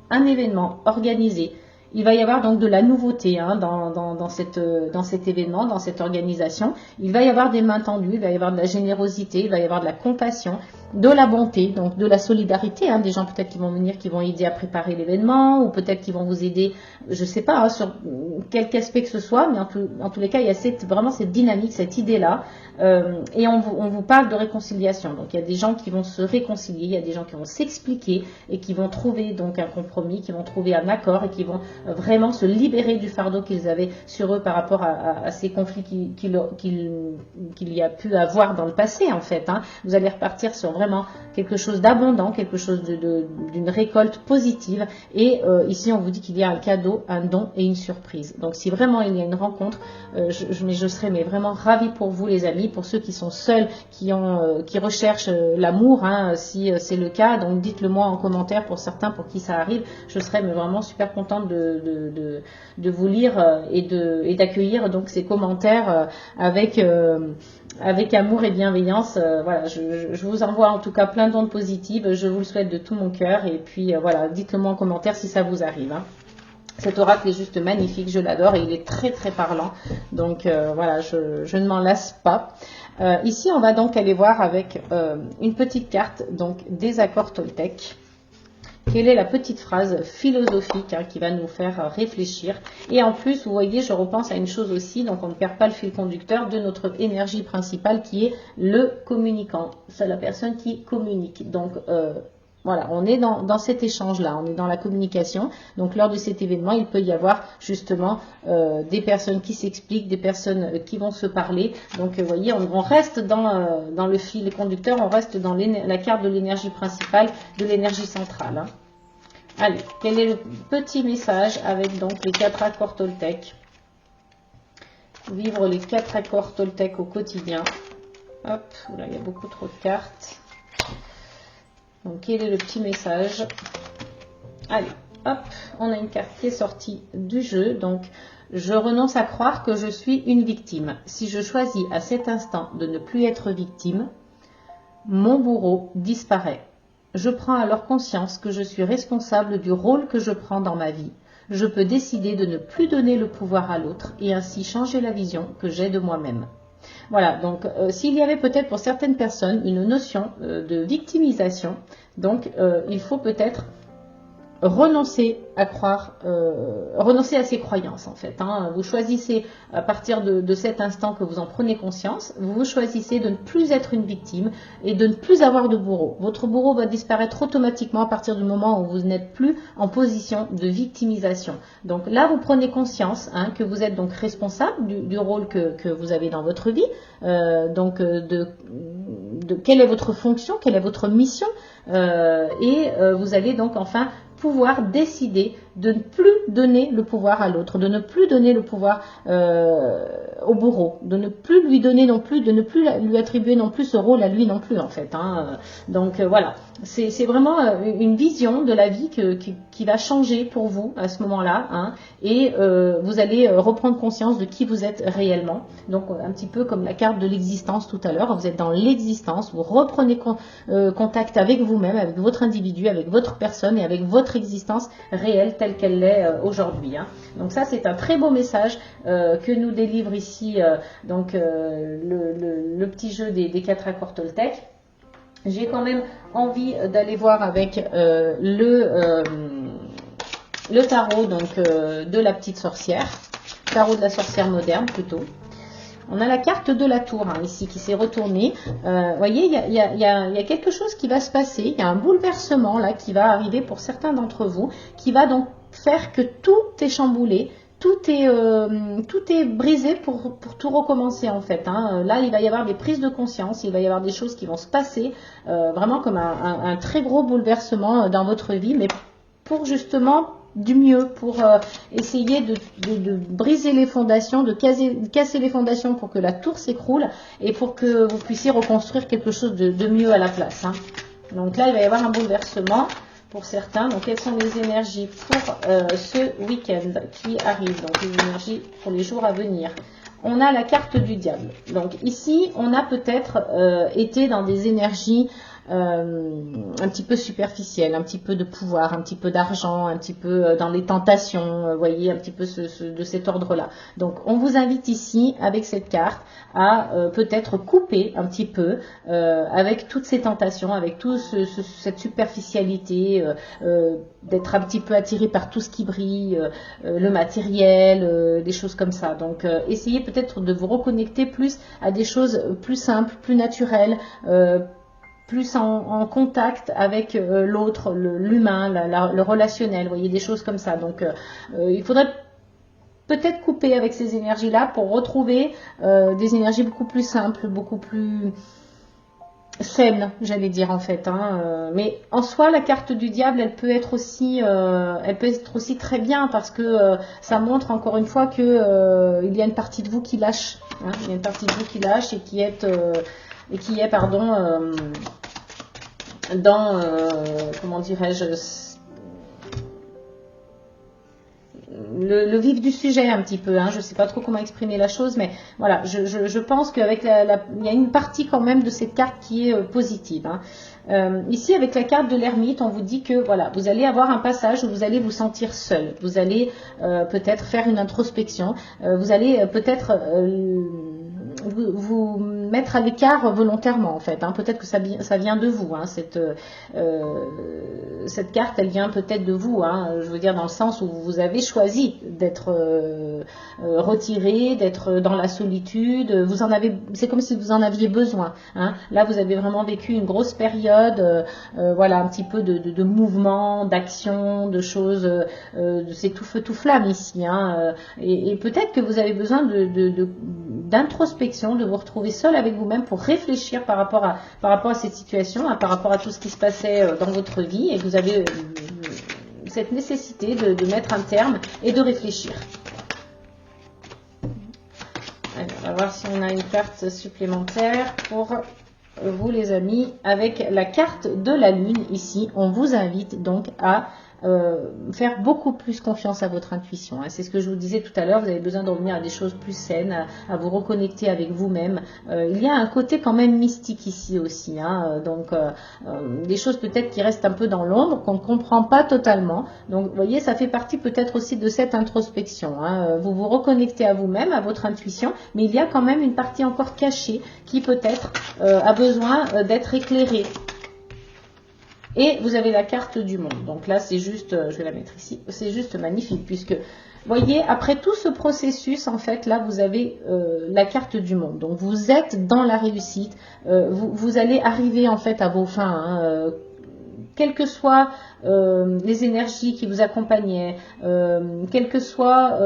Speaker 1: un événement organisé. Il va y avoir donc de la nouveauté, hein, dans cet événement, dans cette organisation. Il va y avoir des mains tendues, il va y avoir de la générosité, il va y avoir de la compassion, de la bonté, donc de la solidarité, hein, des gens peut-être qui vont venir, qui vont aider à préparer l'événement, ou peut-être qui vont vous aider, je ne sais pas, hein, sur quelque aspect que ce soit, mais en tous les cas, il y a vraiment cette dynamique, cette idée-là, et on vous parle de réconciliation. Donc il y a des gens qui vont se réconcilier, il y a des gens qui vont s'expliquer et qui vont trouver donc un compromis, qui vont trouver un accord et qui vont vraiment se libérer du fardeau qu'ils avaient sur eux par rapport à ces conflits qu'il y a pu avoir dans le passé, en fait, hein. Vous allez repartir sur vraiment quelque chose d'abondant, quelque chose d'une récolte positive. Et ici, on vous dit qu'il y a un cadeau, un don et une surprise. Donc, si vraiment il y a une rencontre, je serais vraiment ravie pour vous, les amis, pour ceux qui sont seuls, qui recherchent l'amour, hein, si c'est le cas. Donc, dites-le moi en commentaire pour certains pour qui ça arrive. Je serais vraiment super contente de vous lire et d'accueillir donc ces commentaires avec amour et bienveillance. Voilà, je vous envoie en tout cas plein d'ondes positives. Je vous le souhaite de tout mon cœur. Et puis voilà, dites-le moi en commentaire si ça vous arrive, hein. Cet oracle est juste magnifique, je l'adore et il est très très parlant. Donc voilà, je ne m'en lasse pas. Ici, on va donc aller voir avec une petite carte donc des accords Toltec. Quelle est la petite phrase philosophique, hein, qui va nous faire réfléchir. Et en plus, vous voyez, je repense à une chose aussi, donc on ne perd pas le fil conducteur de notre énergie principale qui est le communicant. C'est la personne qui communique. Donc voilà, on est dans cet échange-là, on est dans la communication. Donc lors de cet événement, il peut y avoir justement des personnes qui s'expliquent, des personnes qui vont se parler. Donc vous voyez, on reste dans le fil conducteur, on reste dans la carte de l'énergie principale, de l'énergie centrale, hein. Allez, quel est le petit message avec donc les 4 accords Toltec? Vivre les 4 accords Toltec au quotidien. Hop, là il y a beaucoup trop de cartes. Donc, quel est le petit message? Allez, hop, on a une carte qui est sortie du jeu. Donc, je renonce à croire que je suis une victime. Si je choisis à cet instant de ne plus être victime, mon bourreau disparaît. Je prends alors conscience que je suis responsable du rôle que je prends dans ma vie. Je peux décider de ne plus donner le pouvoir à l'autre et ainsi changer la vision que j'ai de moi-même. Voilà, donc s'il y avait peut-être pour certaines personnes une notion de victimisation, donc il faut peut-être renoncer à croire, renoncer à ces croyances en fait. Hein. Vous choisissez à partir de cet instant que vous en prenez conscience, vous choisissez de ne plus être une victime et de ne plus avoir de bourreau. Votre bourreau va disparaître automatiquement à partir du moment où vous n'êtes plus en position de victimisation. Donc là, vous prenez conscience que vous êtes donc responsable du rôle que vous avez dans votre vie, de quelle est votre fonction, quelle est votre mission, et vous allez donc enfin pouvoir décider de ne plus donner le pouvoir à l'autre, de ne plus donner le pouvoir au bourreau, de ne plus lui donner non plus, de ne plus lui attribuer non plus ce rôle à lui non plus en fait. Hein. Donc voilà, c'est vraiment une vision de la vie qui va changer pour vous à ce moment-là, hein, et vous allez reprendre conscience de qui vous êtes réellement. Donc un petit peu comme la carte de l'existence tout à l'heure, vous êtes dans l'existence, vous reprenez contact avec vous-même, avec votre individu, avec votre personne et avec votre existence réelle telle qu'elle l'est aujourd'hui. Hein. Donc ça, c'est un très beau message que nous délivre ici le petit jeu des 4 accords Toltec. J'ai quand même envie d'aller voir avec le tarot de la petite sorcière, tarot de la sorcière moderne plutôt. On a la carte de la tour ici qui s'est retournée. Vous voyez, il y a quelque chose qui va se passer. Il y a un bouleversement là qui va arriver pour certains d'entre vous, qui va donc faire que tout est chamboulé, tout est brisé pour tout recommencer en fait. Hein. Là, il va y avoir des prises de conscience, il va y avoir des choses qui vont se passer, vraiment comme un très gros bouleversement dans votre vie, mais pour justement du mieux, pour essayer de briser les fondations, de casser les fondations pour que la tour s'écroule et pour que vous puissiez reconstruire quelque chose de mieux à la place. Hein. Donc là, il va y avoir un bouleversement pour certains. Donc, quelles sont les énergies pour ce week-end qui arrive? Donc, les énergies pour les jours à venir. On a la carte du diable. Donc, ici, on a peut-être été dans des énergies un petit peu superficielles, un petit peu de pouvoir, un petit peu d'argent, un petit peu dans les tentations, vous voyez, un petit peu de cet ordre-là. Donc, on vous invite ici, avec cette carte, à peut-être couper un petit peu avec toutes ces tentations, avec toute cette superficialité, d'être un petit peu attiré par tout ce qui brille, le matériel, des choses comme ça. Donc, essayez peut-être de vous reconnecter plus à des choses plus simples, plus naturelles, plus en contact avec l'autre, l'humain, le relationnel, vous voyez, des choses comme ça. Donc, il faudrait peut-être couper avec ces énergies-là pour retrouver des énergies beaucoup plus simples, beaucoup plus saines, j'allais dire en fait. Hein. Mais en soi, la carte du diable, elle peut être aussi très bien parce que ça montre encore une fois que il y a une partie de vous qui lâche. Hein. Il y a une partie de vous qui lâche et qui est dans, comment dirais-je, le vif du sujet un petit peu. Hein. Je ne sais pas trop comment exprimer la chose, mais voilà, je pense qu'avec il y a une partie quand même de cette carte qui est positive. Hein. Ici, avec la carte de l'ermite, on vous dit que voilà, vous allez avoir un passage où vous allez vous sentir seul. Vous allez peut-être faire une introspection. Vous allez peut-être vous mettre à l'écart volontairement en fait. Hein. Peut-être que ça vient de vous. Hein. Cette carte, elle vient peut-être de vous. Hein. Je veux dire dans le sens où vous avez choisi d'être retiré, d'être dans la solitude. C'est comme si vous en aviez besoin. Hein. Là, vous avez vraiment vécu une grosse période, voilà, un petit peu de mouvement, d'action, de choses. C'est tout feu tout flamme ici. Hein. Et peut-être que vous avez besoin d'introspection, de vous retrouver seul avec vous-même pour réfléchir par rapport à cette situation, hein, par rapport à tout ce qui se passait dans votre vie, et que vous avez cette nécessité de mettre un terme et de réfléchir. Allez, on va voir si on a une carte supplémentaire pour vous les amis. Avec la carte de la lune ici, on vous invite donc à faire beaucoup plus confiance à votre intuition. Hein. C'est ce que je vous disais tout à l'heure, vous avez besoin de revenir à des choses plus saines, à vous reconnecter avec vous-même. Il y a un côté quand même mystique ici aussi, hein. Donc des choses peut-être qui restent un peu dans l'ombre, qu'on ne comprend pas totalement. Donc vous voyez, ça fait partie peut-être aussi de cette introspection. Hein. Vous vous reconnectez à vous-même, à votre intuition, mais il y a quand même une partie encore cachée qui peut-être a besoin d'être éclairée. Et vous avez la carte du monde. Donc là, c'est juste, je vais la mettre ici, c'est juste magnifique puisque, voyez, après tout ce processus, en fait, là, vous avez la carte du monde. Donc, vous êtes dans la réussite. Vous allez arriver, en fait, à vos fins. Hein, quelles que soient les énergies qui vous accompagnaient, quel que soit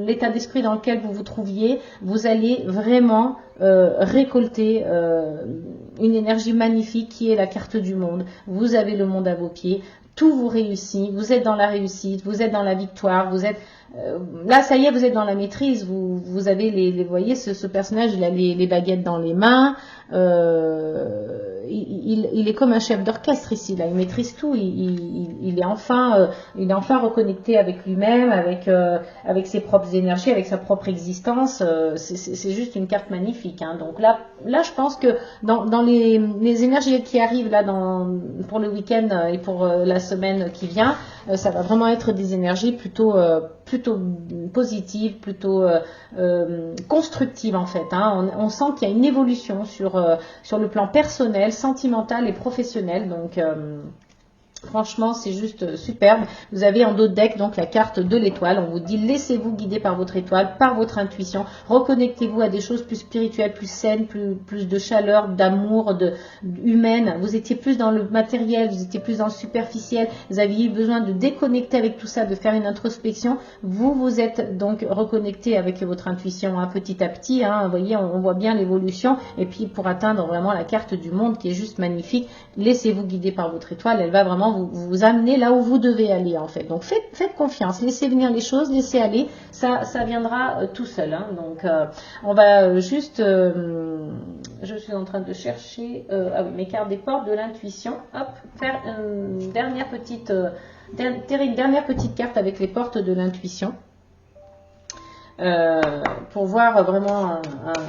Speaker 1: l'état d'esprit dans lequel vous vous trouviez, vous allez vraiment récolter une énergie magnifique qui est la carte du monde. Vous avez le monde à vos pieds, tout vous réussit, vous êtes dans la réussite, vous êtes dans la victoire, vous êtes là, ça y est, vous êtes dans la maîtrise, vous avez vous voyez, ce personnage, il a les baguettes dans les mains, il est comme un chef d'orchestre ici, là, il maîtrise tout, il est enfin reconnecté avec lui-même, avec ses propres énergies, avec sa propre existence. C'est juste une carte magnifique. Hein. Donc là, je pense que dans les énergies qui arrivent là pour le week-end et pour la semaine qui vient, ça va vraiment être des énergies plutôt positives, plutôt constructives en fait. Hein. On sent qu'il y a une évolution sur le plan personnel, sentimental et professionnel. Donc franchement, c'est juste superbe. Vous avez en dos de deck donc la carte de l'étoile. On vous dit laissez-vous guider par votre étoile, par votre intuition. Reconnectez-vous à des choses plus spirituelles, plus saines, plus de chaleur, d'amour, humaine. Vous étiez plus dans le matériel, vous étiez plus dans le superficiel. Vous aviez eu besoin de déconnecter avec tout ça, de faire une introspection. Vous êtes donc reconnecté avec votre intuition hein, petit à petit. Hein. Vous voyez, on voit bien l'évolution. Et puis pour atteindre vraiment la carte du monde qui est juste magnifique, laissez-vous guider par votre étoile. Elle va vraiment vous amener là où vous devez aller en fait. Donc faites confiance, laissez venir les choses, laissez aller, ça viendra tout seul. Hein. Donc on va juste, je suis en train de chercher mes cartes des portes de l'intuition. Hop, faire une dernière petite carte avec les portes de l'intuition. Pour voir vraiment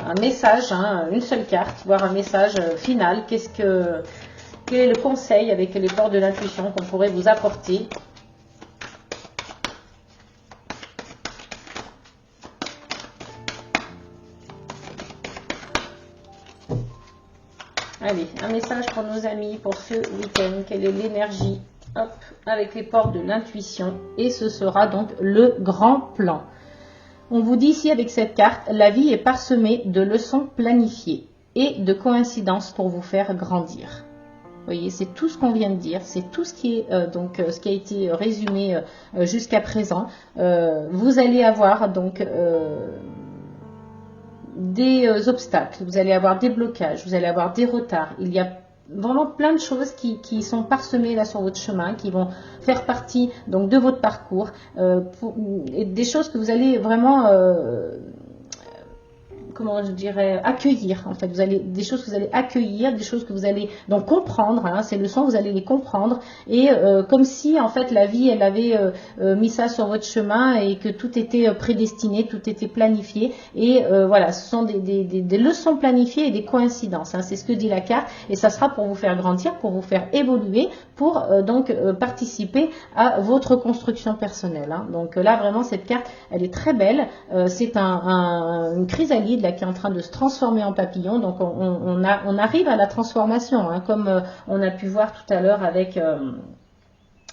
Speaker 1: un message, hein, une seule carte, voir un message final. Quel est le conseil avec les portes de l'intuition qu'on pourrait vous apporter? Allez, un message pour nos amis pour ce week-end. Quelle est l'énergie? Hop, avec les portes de l'intuition. Et ce sera donc le grand plan. On vous dit ici avec cette carte, la vie est parsemée de leçons planifiées et de coïncidences pour vous faire grandir. Vous voyez, c'est tout ce qu'on vient de dire, c'est tout ce qui est ce qui a été résumé jusqu'à présent. Vous allez avoir donc des obstacles, vous allez avoir des blocages, vous allez avoir des retards. Il y a vraiment plein de choses qui sont parsemées là sur votre chemin, qui vont faire partie donc de votre parcours, et des choses que vous allez vraiment comment je dirais, accueillir en fait. Vous allez des choses que vous allez accueillir, des choses que vous allez donc comprendre. Hein, ces leçons, vous allez les comprendre et comme si en fait la vie, elle avait mis ça sur votre chemin et que tout était prédestiné, tout était planifié. Et voilà, ce sont des leçons planifiées et des coïncidences. Hein, c'est ce que dit la carte et ça sera pour vous faire grandir, pour vous faire évoluer, pour participer à votre construction personnelle. Hein. Donc là vraiment cette carte, elle est très belle. C'est une chrysalide là qui est en train de se transformer en papillon. Donc on arrive à la transformation, hein, comme on a pu voir tout à l'heure avec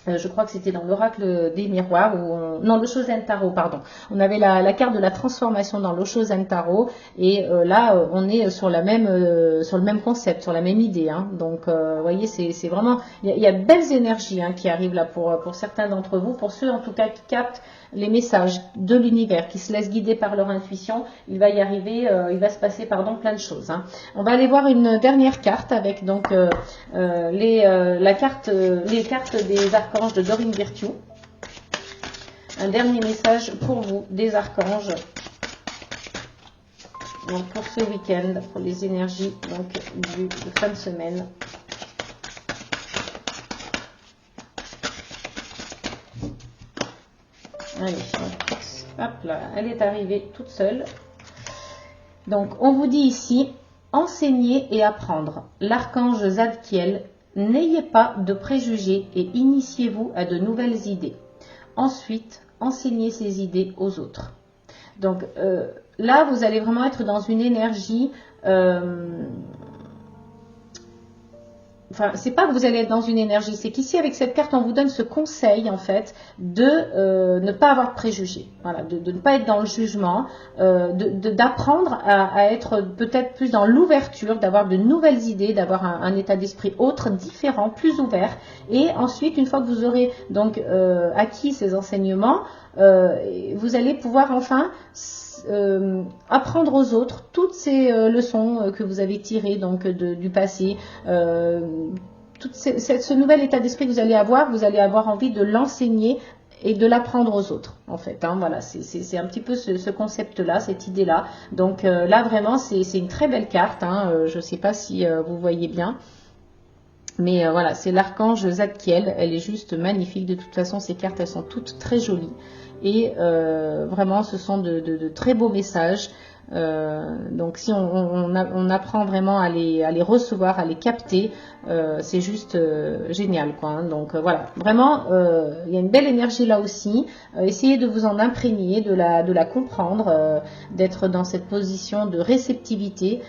Speaker 1: je crois que c'était dans l'oracle des miroirs, non, l'Osho-zen Tarot, pardon. On avait la carte de la transformation dans l'Osho-zen Tarot, et là, on est sur le même concept, sur la même idée. Hein. Donc, vous voyez, c'est vraiment, il y a de belles énergies hein, qui arrivent là pour certains d'entre vous, pour ceux en tout cas qui captent les messages de l'univers, qui se laissent guider par leur intuition. Il va y arriver, il va se passer, plein de choses. Hein. On va aller voir une dernière carte avec donc les cartes des archanges de Dorine Virtue. Un dernier message pour vous des archanges. Donc pour ce week-end, pour les énergies donc de fin de semaine. Allez, hop là, elle est arrivée toute seule. Donc, on vous dit ici, enseigner et apprendre. L'archange Zadkiel, n'ayez pas de préjugés et initiez-vous à de nouvelles idées. Ensuite, enseignez ces idées aux autres. Donc, là, vous allez vraiment être dans une énergie... Enfin, c'est pas que vous allez être dans une énergie, c'est qu'ici avec cette carte on vous donne ce conseil en fait de ne pas avoir de préjugés, voilà, de ne pas être dans le jugement, d'apprendre à être peut-être plus dans l'ouverture, d'avoir de nouvelles idées, d'avoir un état d'esprit autre, différent, plus ouvert. Et ensuite, une fois que vous aurez donc acquis ces enseignements, vous allez pouvoir enfin apprendre aux autres toutes ces leçons que vous avez tirées donc du passé, ce nouvel état d'esprit que vous allez avoir envie de l'enseigner et de l'apprendre aux autres en fait, hein, voilà, c'est un petit peu ce concept là, cette idée là. Donc là vraiment c'est une très belle carte, hein, je ne sais pas si vous voyez bien. Mais voilà, c'est l'archange Zadkiel, elle est juste magnifique. De toute façon, ces cartes, elles sont toutes très jolies. Et vraiment, ce sont de très beaux messages. Donc si on apprend vraiment à les recevoir, à les capter, c'est juste génial quoi, hein. Donc voilà, vraiment il y a une belle énergie là aussi. Essayez de vous en imprégner, de la comprendre, d'être dans cette position de réceptivité,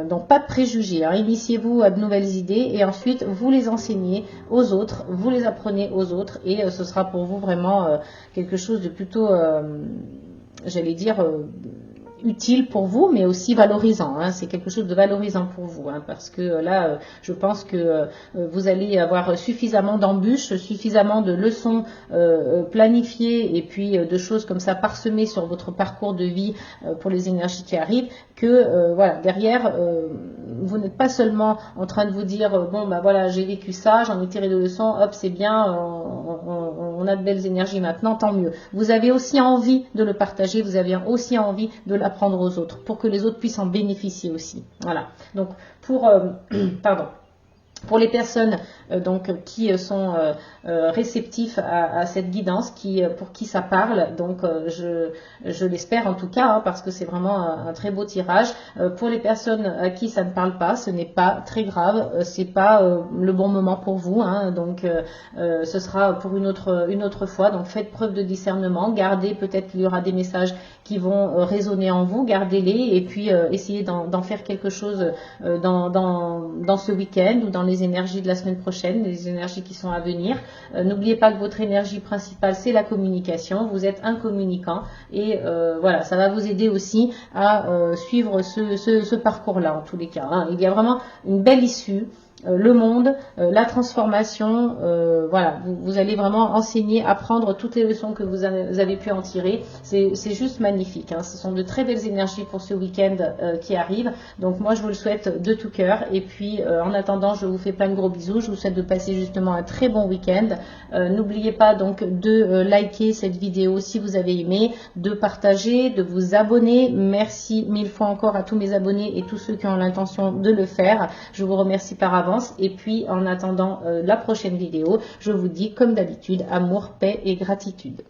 Speaker 1: donc pas de préjugés, hein. Initiez-vous à de nouvelles idées et ensuite vous les enseignez aux autres, vous les apprenez aux autres et ce sera pour vous vraiment quelque chose de plutôt j'allais dire utile pour vous, mais aussi valorisant, hein. C'est quelque chose de valorisant pour vous, hein, parce que là, je pense que vous allez avoir suffisamment d'embûches, suffisamment de leçons planifiées et puis de choses comme ça parsemées sur votre parcours de vie pour les énergies qui arrivent, que voilà, derrière, vous n'êtes pas seulement en train de vous dire bon bah voilà, j'ai vécu ça, j'en ai tiré des leçons, hop c'est bien, on a de belles énergies maintenant, tant mieux. Vous avez aussi envie de le partager, vous avez aussi envie de l'apprendre aux autres, pour que les autres puissent en bénéficier aussi. Voilà. Donc pour pour les personnes donc qui sont réceptifs à cette guidance, pour qui ça parle, donc je l'espère en tout cas, hein, parce que c'est vraiment un très beau tirage. Pour les personnes à qui ça ne parle pas, ce n'est pas très grave, c'est pas le bon moment pour vous, hein, donc ce sera pour une autre fois. Donc faites preuve de discernement, gardez, peut-être qu'il y aura des messages qui vont résonner en vous, gardez-les et puis essayez d'en faire quelque chose dans ce week-end ou dans les énergies de la semaine prochaine, les énergies qui sont à venir. N'oubliez pas que votre énergie principale, c'est la communication. Vous êtes un communicant et voilà, ça va vous aider aussi à suivre ce parcours-là en tous les cas, hein. Il y a vraiment une belle issue. Le monde, la transformation, voilà, vous allez vraiment enseigner, apprendre toutes les leçons que vous avez pu en tirer. C'est juste magnifique, hein. Ce sont de très belles énergies pour ce week-end qui arrive. Donc moi je vous le souhaite de tout cœur. Et puis en attendant, je vous fais plein de gros bisous. Je vous souhaite de passer justement un très bon week-end. N'oubliez pas donc de liker cette vidéo si vous avez aimé, de partager, de vous abonner. Merci mille fois encore à tous mes abonnés et tous ceux qui ont l'intention de le faire. Je vous remercie par avance. Et puis en attendant la prochaine vidéo, je vous dis comme d'habitude, amour, paix et gratitude.